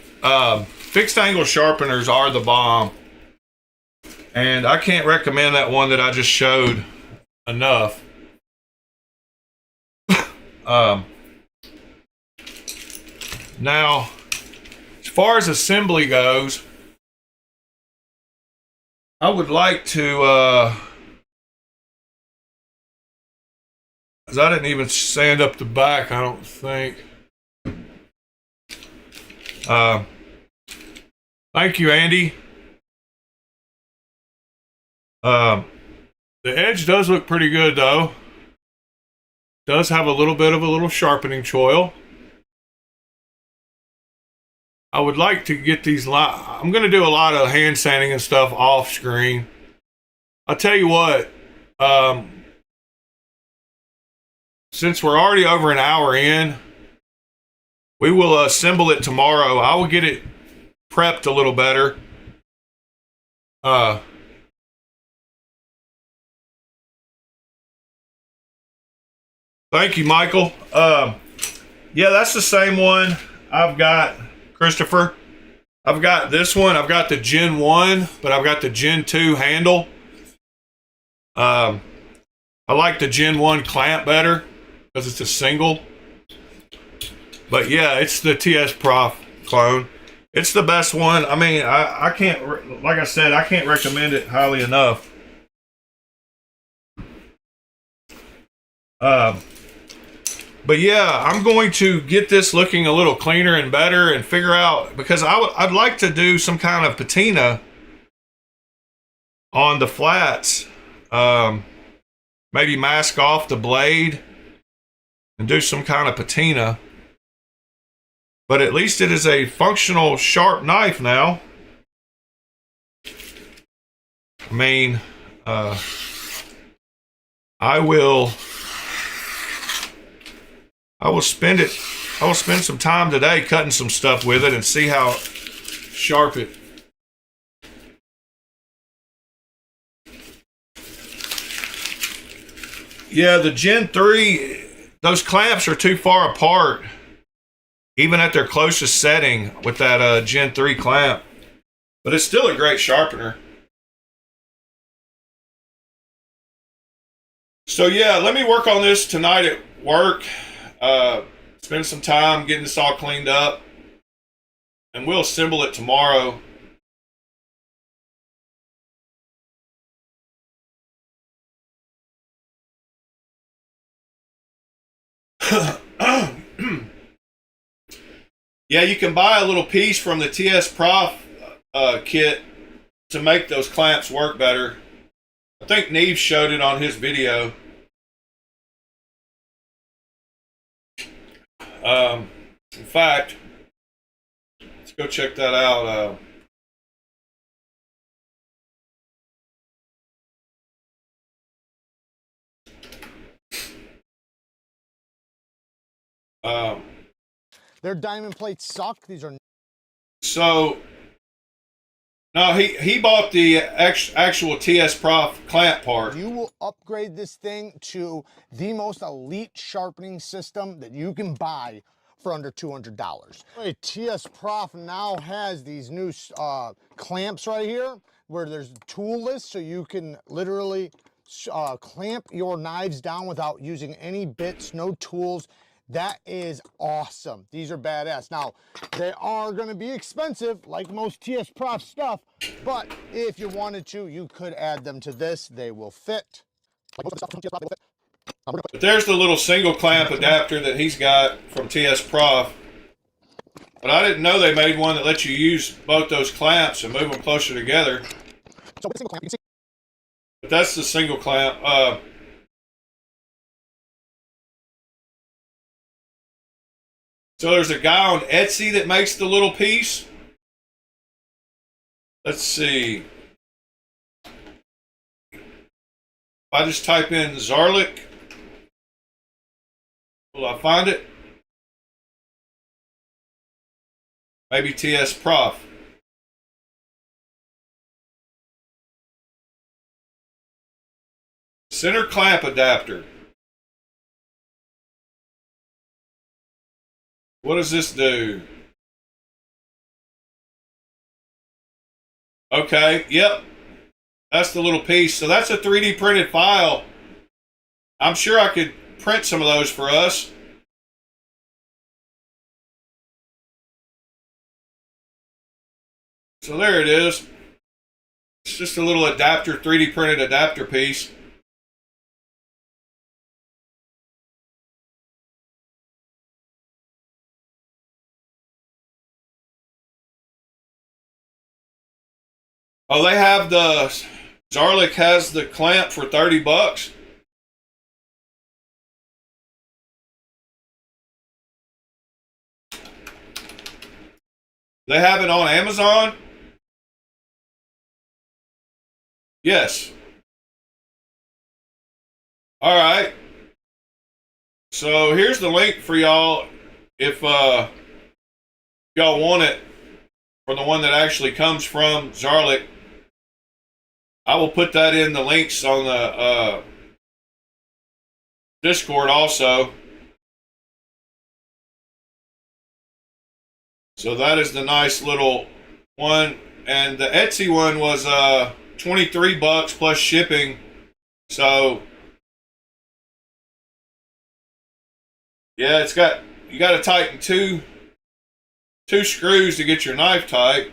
fixed angle sharpeners are the bomb. And I can't recommend that one that I just showed enough. Now, as far as assembly goes, I would like to, because I didn't even sand up the back, I don't think. Thank you, Andy. The edge does look pretty good, though. Does have a little bit of a little sharpening choil. I would like to get these. I'm going to do a lot of hand sanding and stuff off screen. I'll tell you what. Since we're already over an hour in, we will assemble it tomorrow. I will get it prepped a little better. Thank you, Michael. Yeah, that's the same one I've got, Christopher. I've got this one. I've got the Gen 1, but I've got the Gen 2 handle. I like the Gen 1 clamp better because it's a single. But yeah, it's the TS Prof clone. It's the best one. I mean, I can't, like I said, I can't recommend it highly enough. But yeah, I'm going to get this looking a little cleaner and better and figure out, because I'd like to do some kind of patina on the flats. Maybe mask off the blade and do some kind of patina. But at least it is a functional, sharp knife now. I mean, I will spend some time today cutting some stuff with it and see how sharp it Yeah, the Gen 3, those clamps are too far apart, even at their closest setting with that Gen 3 clamp. But it's still a great sharpener. So yeah, let me work on this tonight at work. Spend some time getting this all cleaned up. And we'll assemble it tomorrow. Yeah, you can buy a little piece from the TS Prof kit to make those clamps work better. I think Neve showed it on his video. In fact, let's go check that out. Their diamond plates suck. These are So no, he bought the actual TS Prof clamp part. you will upgrade this thing to the most elite sharpening system that you can buy for under $200. Right, TS Prof now has these new clamps right here where there's tool lists, so you can literally clamp your knives down without using any bits, no tools. That is awesome. These are badass. Now, they are going to be expensive, like most TS Prof stuff, but if you wanted to, you could add them to this. They will fit. Like most of the stuff from TS Prof, they will fit. But there's the little single clamp adapter that he's got from TS Prof. But I didn't know they made one that lets you use both those clamps and move them closer together. So with a single clamp, you can see. But that's the single clamp. So there's a guy on Etsy that makes the little piece. Let's see. If I just type in Zarlik, will I find it? Maybe TS Prof. Center clamp adapter. What does this do? Okay, yep. That's the little piece. So that's a 3D printed file. I'm sure I could print some of those for us. So there it is. It's just a little adapter, 3D printed adapter piece. Oh, they have the Zarlik has the clamp for $30. They have it on Amazon? Yes. All right. So here's the link for y'all if y'all want it, for the one that actually comes from Zarlik. I will put that in the links on the Discord also. So that is the nice little one. And the Etsy one was $23 plus shipping. So yeah, it's got, you got to tighten two screws to get your knife tight.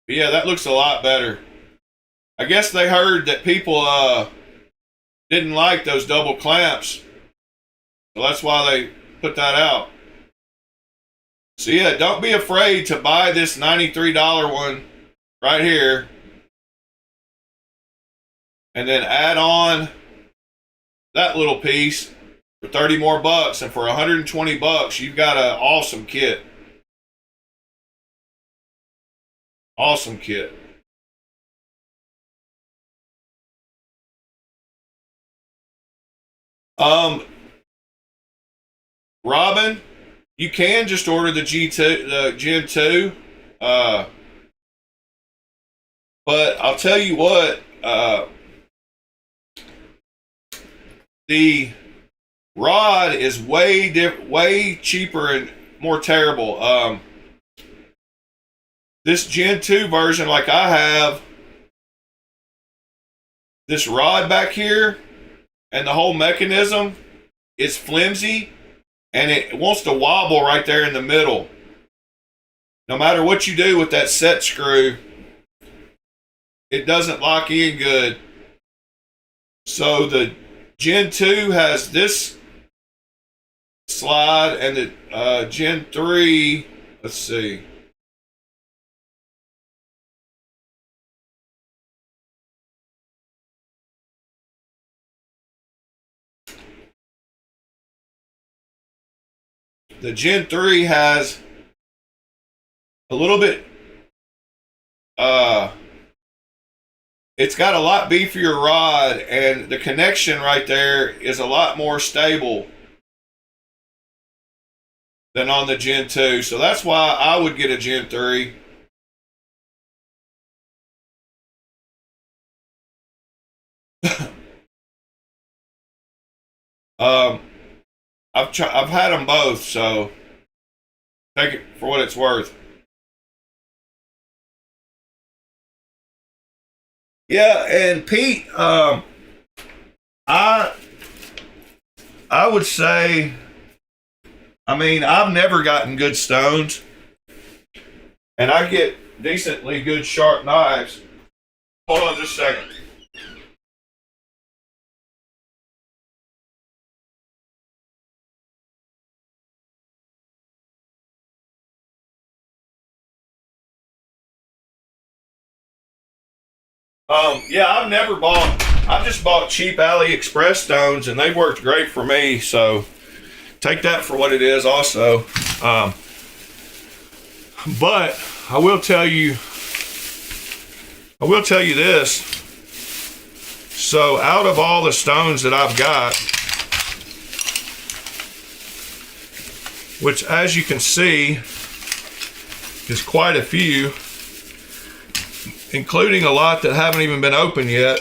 But yeah, that looks a lot better. I guess they heard that people didn't like those double clamps, so that's why they put that out. So yeah, don't be afraid to buy this $93 one right here, and then add on that little piece for 30 more bucks, and for 120 bucks, you've got an awesome kit. Awesome kit. Robin, you can just order the G2, the Gen 2. But I'll tell you what, the rod is way cheaper and more terrible. This Gen 2 version, like I have, this rod back here and the whole mechanism is flimsy and it wants to wobble right there in the middle. No matter what you do with that set screw, it doesn't lock in good. So the Gen 2 has this slide, and the Gen 3, let's see. The Gen 3 has a little bit, it's got a lot beefier rod, and the connection right there is a lot more stable than on the Gen 2. So that's why I would get a Gen 3. I've had them both, so take it for what it's worth. Yeah, and Pete, I would say, I mean, I've never gotten good stones, and I get decently good sharp knives. Hold on just a second. Yeah, I've just bought cheap AliExpress stones, and they've worked great for me, so take that for what it is also. But I will tell you this. So out of all the stones that I've got, which as you can see is quite a few, including a lot that haven't even been opened yet.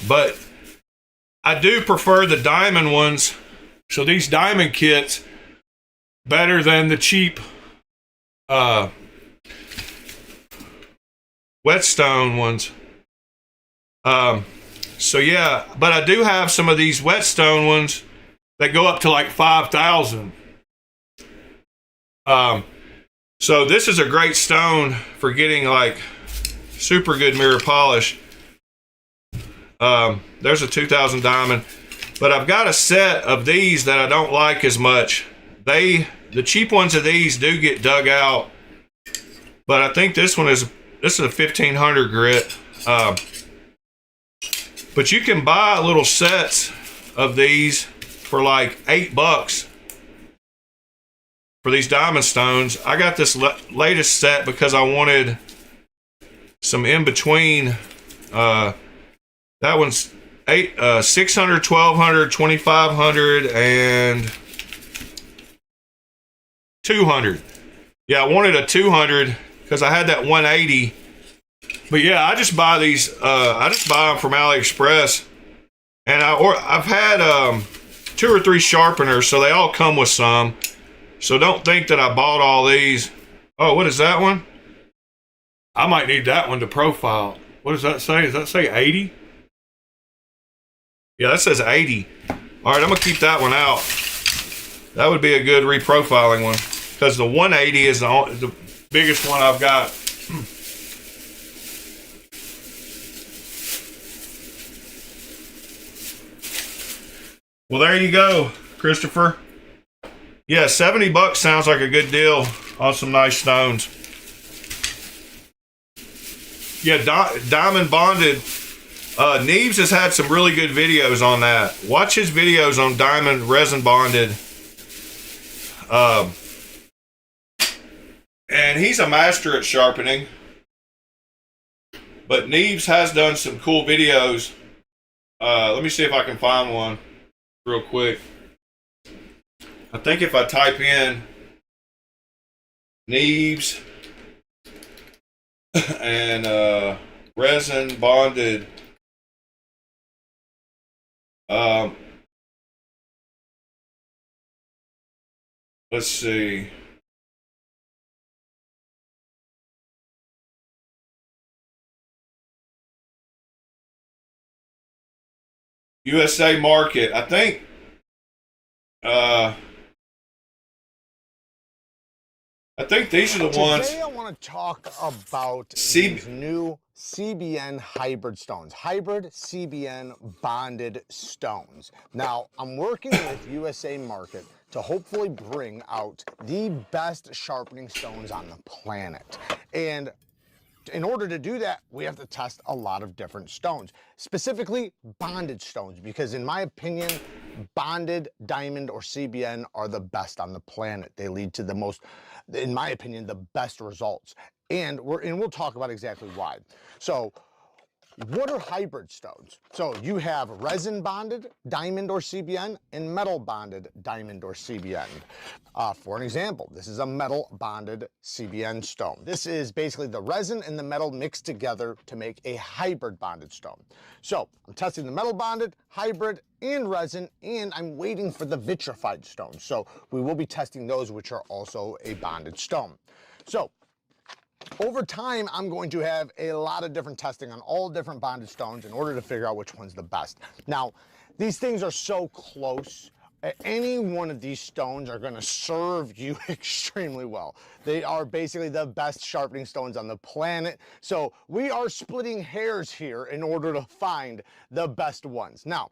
But I do prefer the diamond ones. So these diamond kits better than the cheap whetstone ones. So yeah, but I do have some of these whetstone ones that go up to like 5,000. So this is a great stone for getting like super good mirror polish. There's a 2000 diamond, but I've got a set of these that I don't like as much. The cheap ones of these do get dug out, but I think this is a 1500 grit. But you can buy little sets of these for like $8 for these diamond stones. I got this latest set because I wanted some in between. That one's 600, 1200, 2500, and 200. Yeah, I wanted a 200 because I had that 180. But yeah, I just buy these. I just buy them from AliExpress, and I've had 2 or 3 sharpeners, so they all come with some. So don't think that I bought all these. Oh, what is that one? I might need that one to profile. What does that say? Does that say 80? Yeah, that says 80. All right, I'm gonna keep that one out. That would be a good reprofiling one because the 180 is the biggest one I've got. Well, there you go, Christopher. Yeah, $70 sounds like a good deal on some nice stones. Yeah, diamond bonded. Knives has had some really good videos on that. Watch his videos on diamond resin bonded. And he's a master at sharpening. But Knives has done some cool videos. Let me see if I can find one real quick. I think if I type in Knives and resin bonded Um, let's see. USA market. I think. I think these are the ones. Today I want to talk about C- these new CBN hybrid stones, hybrid CBN bonded stones. Now, I'm working with USA Market to hopefully bring out the best sharpening stones on the planet. And in order to do that, we have to test a lot of different stones, specifically bonded stones, because in my opinion, bonded diamond or CBN are the best on the planet. They lead to the most, in my opinion, the best results. And we'll talk about exactly why. So what are hybrid stones? So you have resin bonded diamond or CBN and metal bonded diamond or CBN. For an example, this is a metal bonded CBN stone. This is basically the resin and the metal mixed together to make a hybrid bonded stone. So I'm testing the metal bonded, hybrid, and resin, and I'm waiting for the vitrified stones. So we will be testing those, which are also a bonded stone. So over time, I'm going to have a lot of different testing on all different bonded stones in order to figure out which one's the best. Now, these things are so close. Any one of these stones are going to serve you extremely well. They are basically the best sharpening stones on the planet. So we are splitting hairs here in order to find the best ones. Now,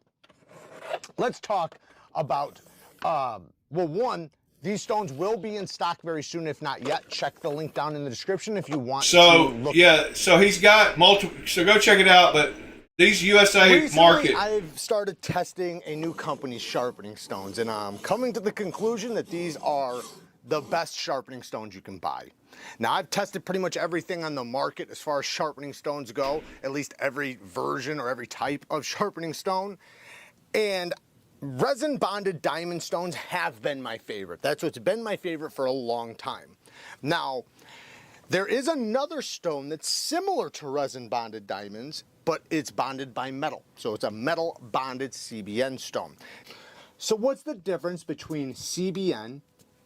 let's talk about, well, one, these stones will be in stock very soon, if not yet. Check the link down in the description if you want to look. Yeah, so he's got multiple, so go check it out, but these USA Recently, market. I've started testing a new company's sharpening stones, and I'm coming to the conclusion that these are the best sharpening stones you can buy. Now, I've tested pretty much everything on the market as far as sharpening stones go, at least every version or every type of sharpening stone, and resin bonded diamond stones have been my favorite. That's what's been my favorite for a long time. Now, there is another stone that's similar to resin bonded diamonds, but it's bonded by metal. So it's a metal bonded CBN stone. So what's the difference between CBN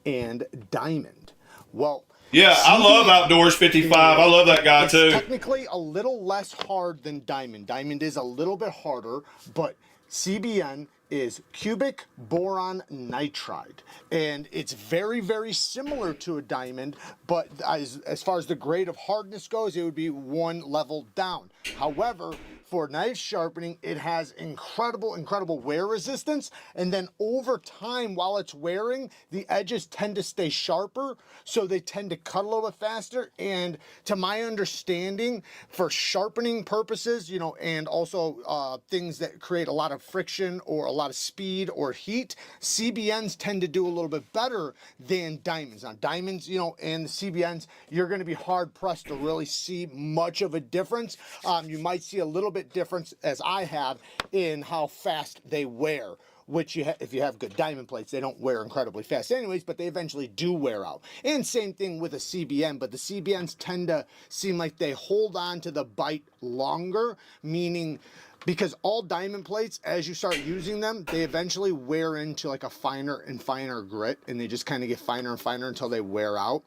and diamond? Well, Yeah, I love Outdoors 55. I love that guy it's too. technically a little less hard than diamond. Diamond is a little bit harder, but CBN is cubic boron nitride, and it's very, very similar to a diamond, but as far as the grade of hardness goes, it would be one level down. However, for knife sharpening, it has incredible wear resistance, and then over time, while it's wearing, the edges tend to stay sharper, so they tend to cut a little bit faster. And to my understanding, for sharpening purposes, you know, and also things that create a lot of friction or a lot of speed or heat, CBNs tend to do a little bit better than diamonds. Now, diamonds, you know, and the CBNs, you're going to be hard pressed to really see much of a difference. You might see a little bit difference, as I have, in how fast they wear, which if you have good diamond plates, they don't wear incredibly fast anyways, but they eventually do wear out. And same thing with a CBN, but the CBNs tend to seem like they hold on to the bite longer, meaning because all diamond plates, as you start using them, they eventually wear into like a finer and finer grit, and they just kind of get finer and finer until they wear out.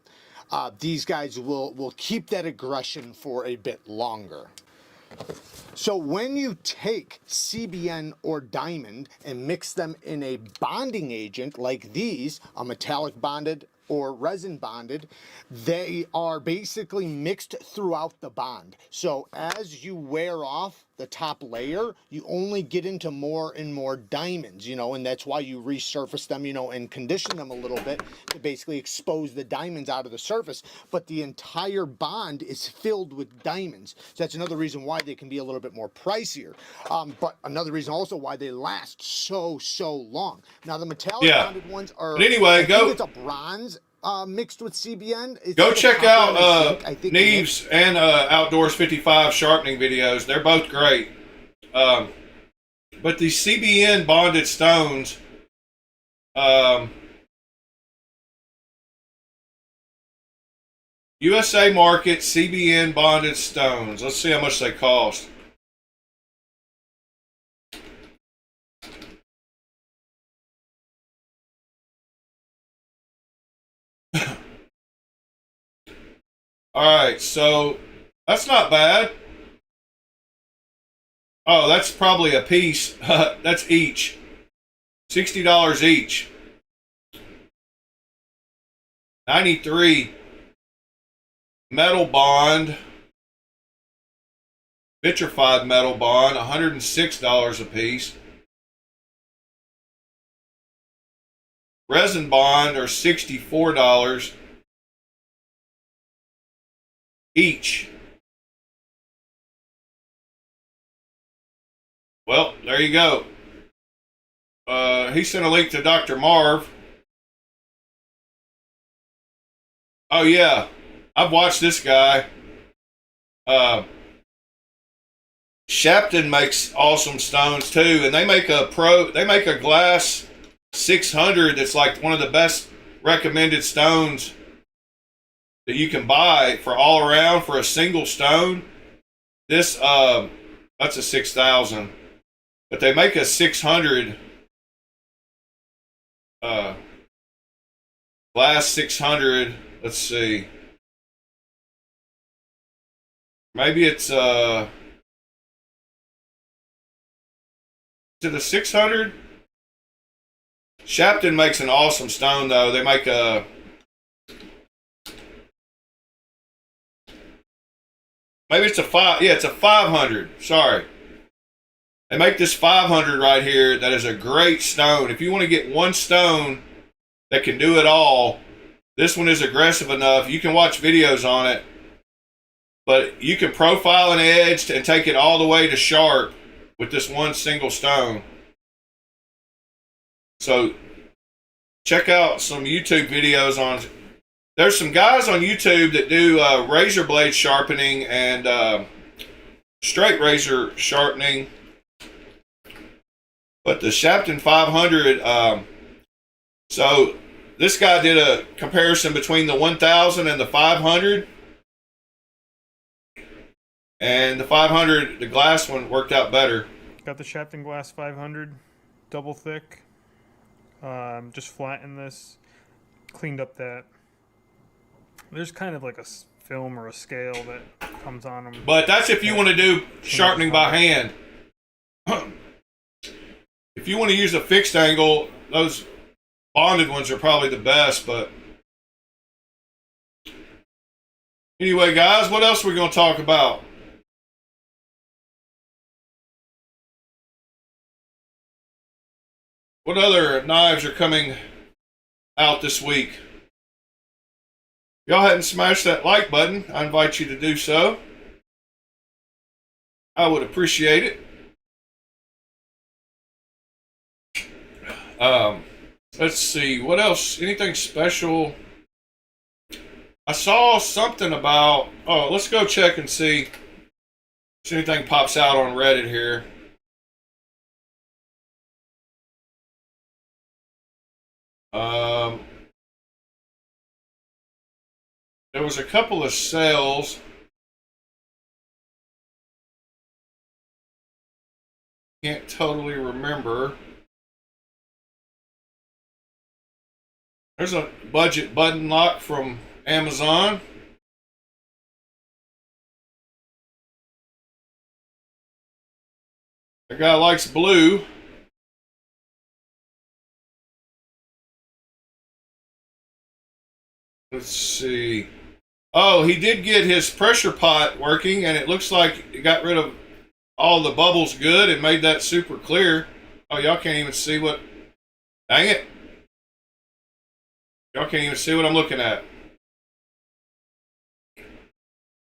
These guys will keep that aggression for a bit longer. So when you take CBN or diamond and mix them in a bonding agent like these, a metallic bonded or resin bonded, they are basically mixed throughout the bond. So as you wear off the top layer, you only get into more and more diamonds, you know, and that's why you resurface them, you know, and condition them a little bit to basically expose the diamonds out of the surface. But the entire bond is filled with diamonds. So that's another reason why they can be a little bit more pricier. But another reason also why they last so long. Now the metallic bonded ones are, but anyway, I think it's a bronze mixed with CBN. It's go like check out Knives and Outdoors 55 sharpening videos. They're both great. But these CBN bonded stones, USA Market CBN bonded stones. Let's see how much they cost. Alright, so that's not bad. Oh, that's probably a piece. That's each. $60 each. 93 metal bond, vitrified metal bond, $106 a piece. Resin bond are $64 each. Well, there you go. He sent a link to Dr. Marv. Oh yeah, I've watched this guy. Shapton makes awesome stones too, and they make a glass 600 that's like one of the best recommended stones that you can buy for all around for a single stone. This that's a 6,000, but they make a 600 glass 600. Let's see, maybe it's is it a 600? Shapton makes an awesome stone though. They make a maybe it's a it's a 500. Sorry. They make this 500 right here that is a great stone. If you want to get one stone that can do it all, this one is aggressive enough. You can watch videos on it, but you can profile an edge and take it all the way to sharp with this one single stone. So check out some YouTube videos on. There's some guys on YouTube that do razor blade sharpening and straight razor sharpening. But the Shapton 500, so this guy did a comparison between the 1000 and the 500. And the 500, the glass one, worked out better. Got the Shapton Glass 500, double thick. Just flattened this, cleaned up that. There's kind of like a film or a scale that comes on them. But that's if you want to do sharpening by hand. If you want to use a fixed angle, those bonded ones are probably the best. But anyway, guys, what else are we going to talk about? What other knives are coming out this week? If y'all hadn't smashed that like button, I invite you to do so. I would appreciate it. Let's see, what else? Anything special? I saw something about, let's go check and see if anything pops out on Reddit here. There was a couple of sales. Can't totally remember. There's a budget button lock from Amazon. The guy likes blue. Let's see. Oh, he did get his pressure pot working, and it looks like it got rid of all the bubbles good and made that super clear. Oh, y'all can't even see what... Dang it. Y'all can't even see what I'm looking at.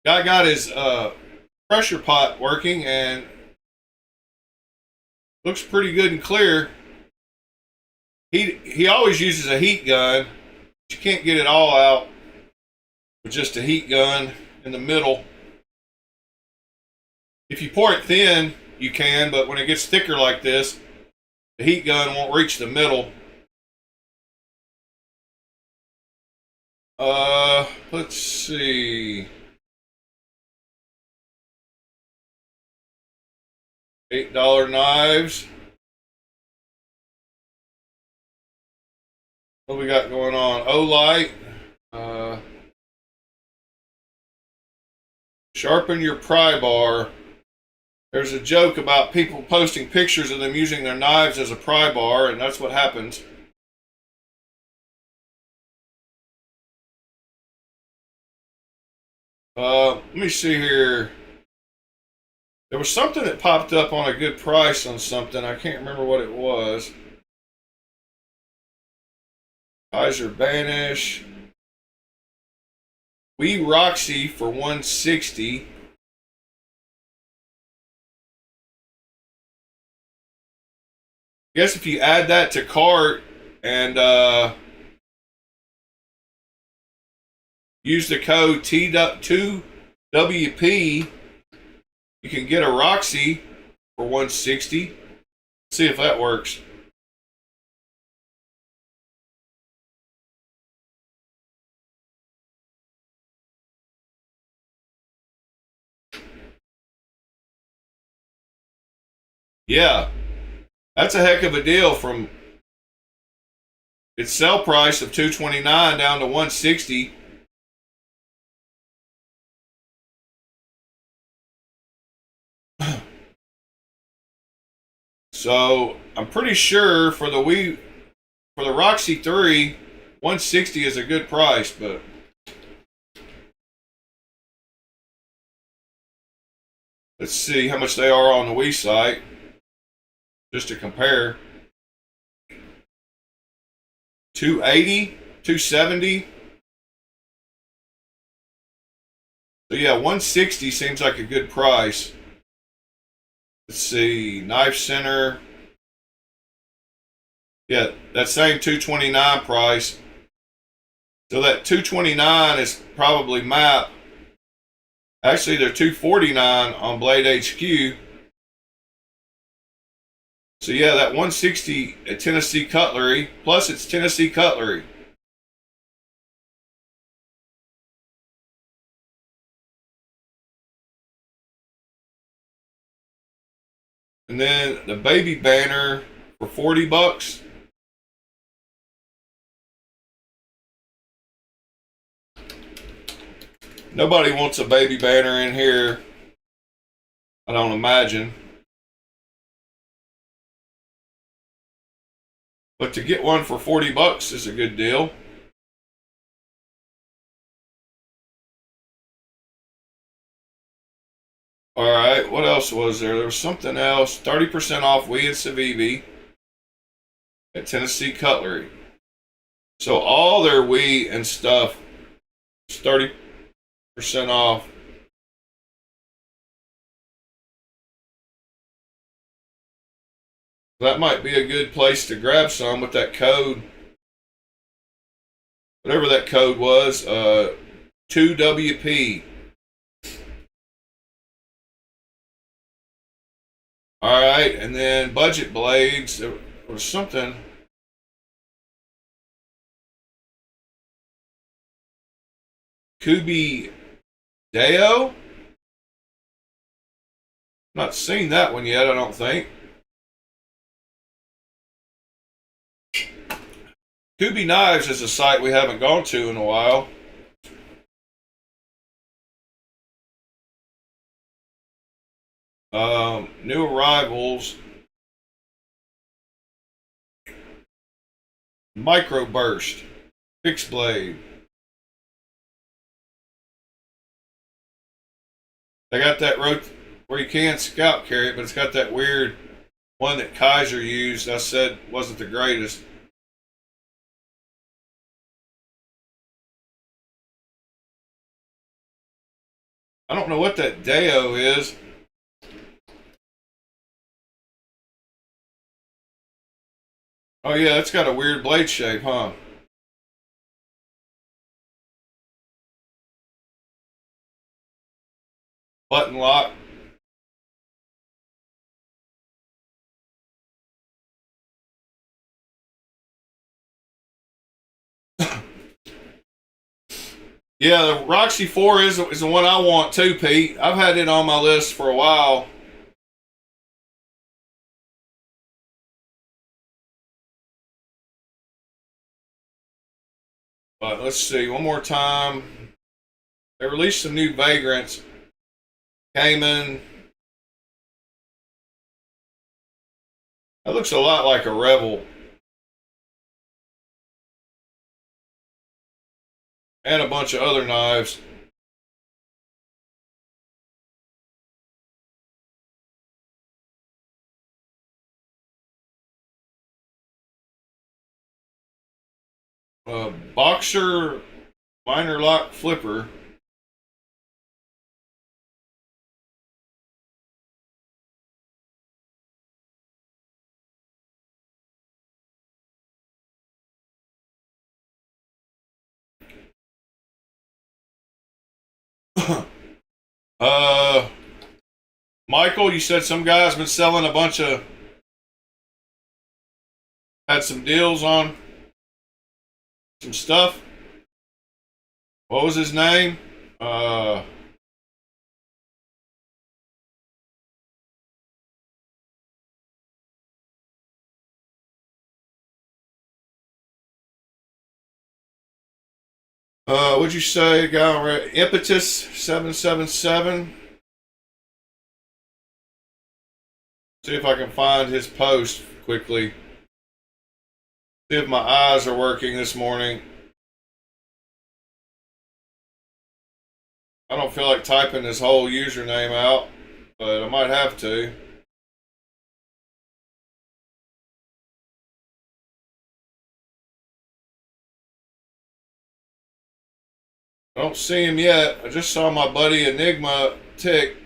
Guy got his pressure pot working, and looks pretty good and clear. He always uses a heat gun. You can't get it all out with just a heat gun in the middle. If you pour it thin, you can, but when it gets thicker like this, the heat gun won't reach the middle. Let's see. $8 knives. What we got going on? Olight. Sharpen your pry bar. There's a joke about people posting pictures of them using their knives as a pry bar, and that's what happens. Let me see here. There was something that popped up on a good price on something. I can't remember what it was. Kaiser Banish. Wee Roxy for $160. I guess if you add that to cart and use the code T2WP, you can get a Roxy for $160. See if that works. Yeah, that's a heck of a deal from its sell price of $229 down to $160. So I'm pretty sure for the Roxy 3, $160 is a good price, but let's see how much they are on the Wii site, just to compare. 280, 270. So yeah, 160 seems like a good price. Let's see, Knife Center. Yeah, that same 229 price. So that 229 is probably MAP. Actually, they're 249 on Blade HQ. So yeah, that 160 at Tennessee Cutlery, plus it's Tennessee Cutlery. And then the baby banner for $40. Nobody wants a baby banner in here, I don't imagine. But to get one for $40 is a good deal. All right, what else was there? There was something else. 30% off Wii and Civivi at Tennessee Cutlery. So all their Wii and stuff is 30% off. That might be a good place to grab some with that code. Whatever that code was, 2WP. All right, and then budget blades. There was something. Kubi Deo? Not seen that one yet, I don't think. Kubi Knives is a site we haven't gone to in a while. New arrivals. Microburst. Fixed blade. They got that where you can scout carry it, but it's got that weird one that Kaiser used. I said wasn't the greatest. I don't know what that Deo is. Oh yeah, it's got a weird blade shape, huh? Button lock. Yeah, the Roxy 4 is the one I want too, Pete. I've had it on my list for a while. But let's see, one more time. They released some new vagrants. Cayman. That looks a lot like a Rebel. And a bunch of other knives. Boxer minor lock flipper. Michael, you said some guy's been selling a bunch of, had some deals on some stuff. What was his name? What'd you say, guy? Impetus 777. See if I can find his post quickly. See if my eyes are working this morning. I don't feel like typing his whole username out, but I might have to. I don't see him yet. I just saw my buddy Enigma tick.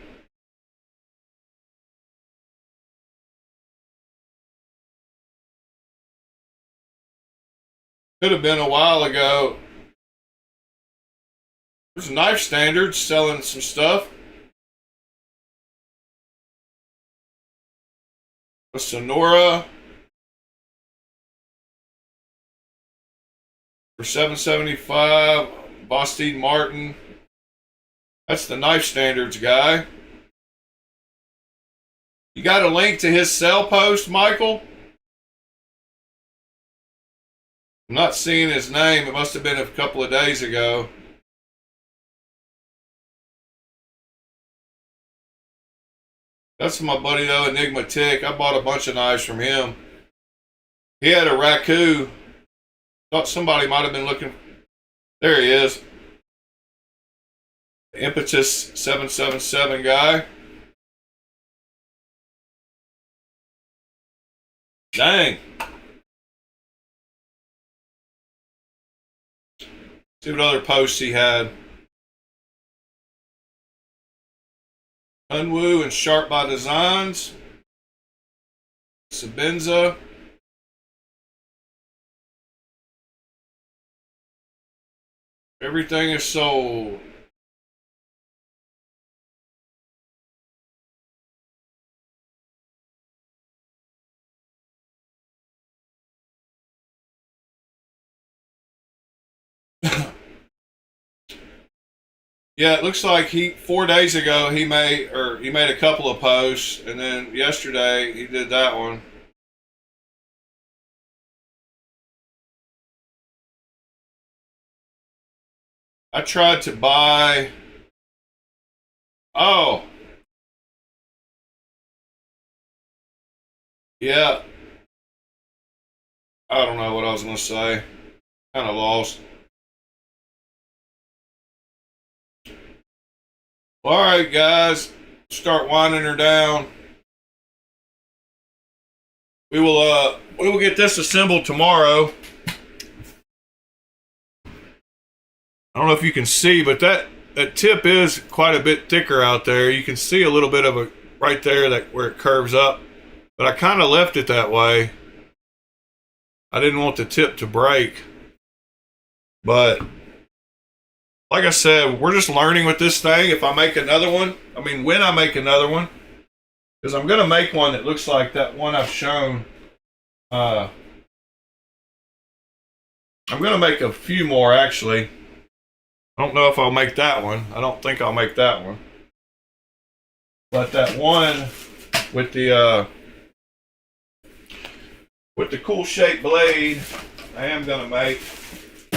Could have been a while ago. There's Knife Standards selling some stuff. A Sonora for $7.75. Bostede Martin. That's the Knife Standards guy. You got a link to his sell post, Michael? I'm not seeing his name. It must have been a couple of days ago. That's my buddy though, Enigma Tick. I bought a bunch of knives from him. He had a Raku. Thought somebody might have been looking. There he is. The Impetus 777 guy. Dang. See what other posts he had. Unwoo and Sharp by Designs. Sabenza. Everything is sold. Yeah, it looks like 4 days ago he made a couple of posts, and then yesterday he did that one. I tried to buy. Oh. Yeah. I don't know what I was going to say. Kind of lost. All right, guys. Start winding her down. We will get this assembled tomorrow. I don't know if you can see, but that tip is quite a bit thicker out there. You can see a little bit of it right there, that where it curves up. But I kind of left it that way. I didn't want the tip to break. But like I said, we're just learning with this thing. If I make another one, when I make another one, because I'm going to make one that looks like that one I've shown. I'm going to make a few more, actually. I don't know if I'll make that one. I don't think I'll make that one. But that one with the cool shaped blade, I am gonna make. I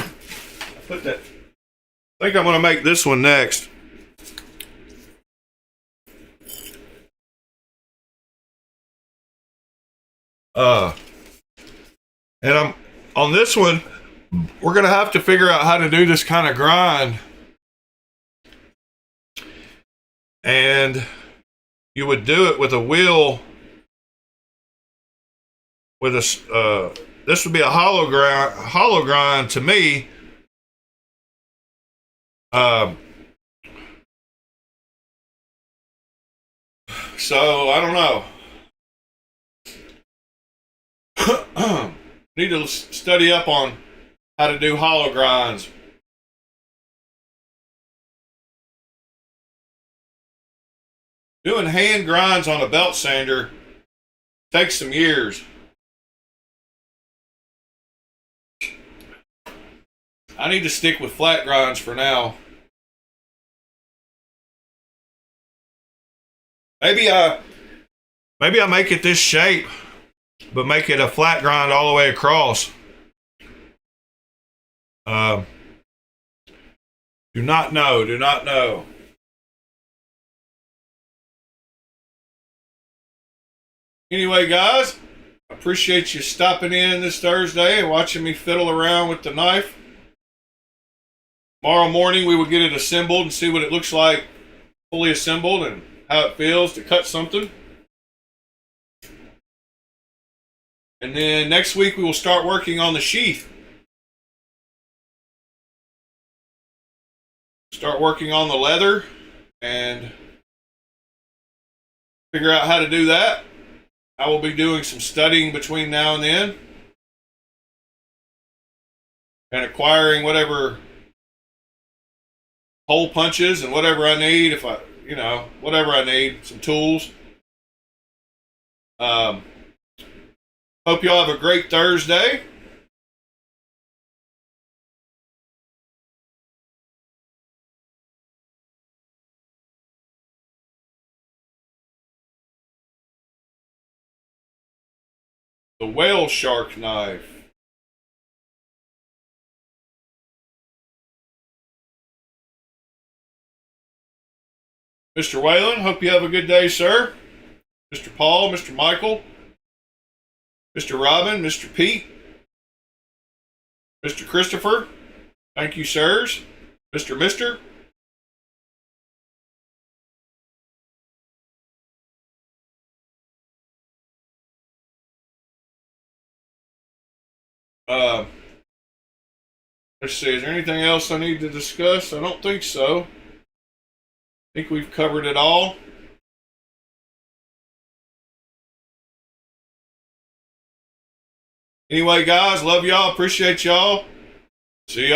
think I'm gonna make this one next. And I'm on this one, we're gonna have to figure out how to do this kind of grind. And you would do it with a wheel with a this would be a hollow grind to me. So I don't know. Need to study up on how to do hollow grinds. Doing hand grinds on a belt sander takes some years. I need to stick with flat grinds for now. Maybe I make it this shape, but make it a flat grind all the way across. Do not know. Anyway, guys, I appreciate you stopping in this Thursday and watching me fiddle around with the knife. Tomorrow morning we will get it assembled and see what it looks like fully assembled and how it feels to cut something. And then next week we will start working on the sheath. Start working on the leather and figure out how to do that. I will be doing some studying between now and then and acquiring whatever hole punches and whatever I need, whatever I need, some tools. Hope y'all have a great Thursday. The whale shark knife. Mr. Whalen, hope you have a good day, sir. Mr. Paul, Mr. Michael, Mr. Robin, Mr. Pete, Mr. Christopher, thank you, sirs. Mister. Let's see, is there anything else I need to discuss? I don't think so. I think we've covered it all. Anyway, guys, love y'all, appreciate y'all. See y'all.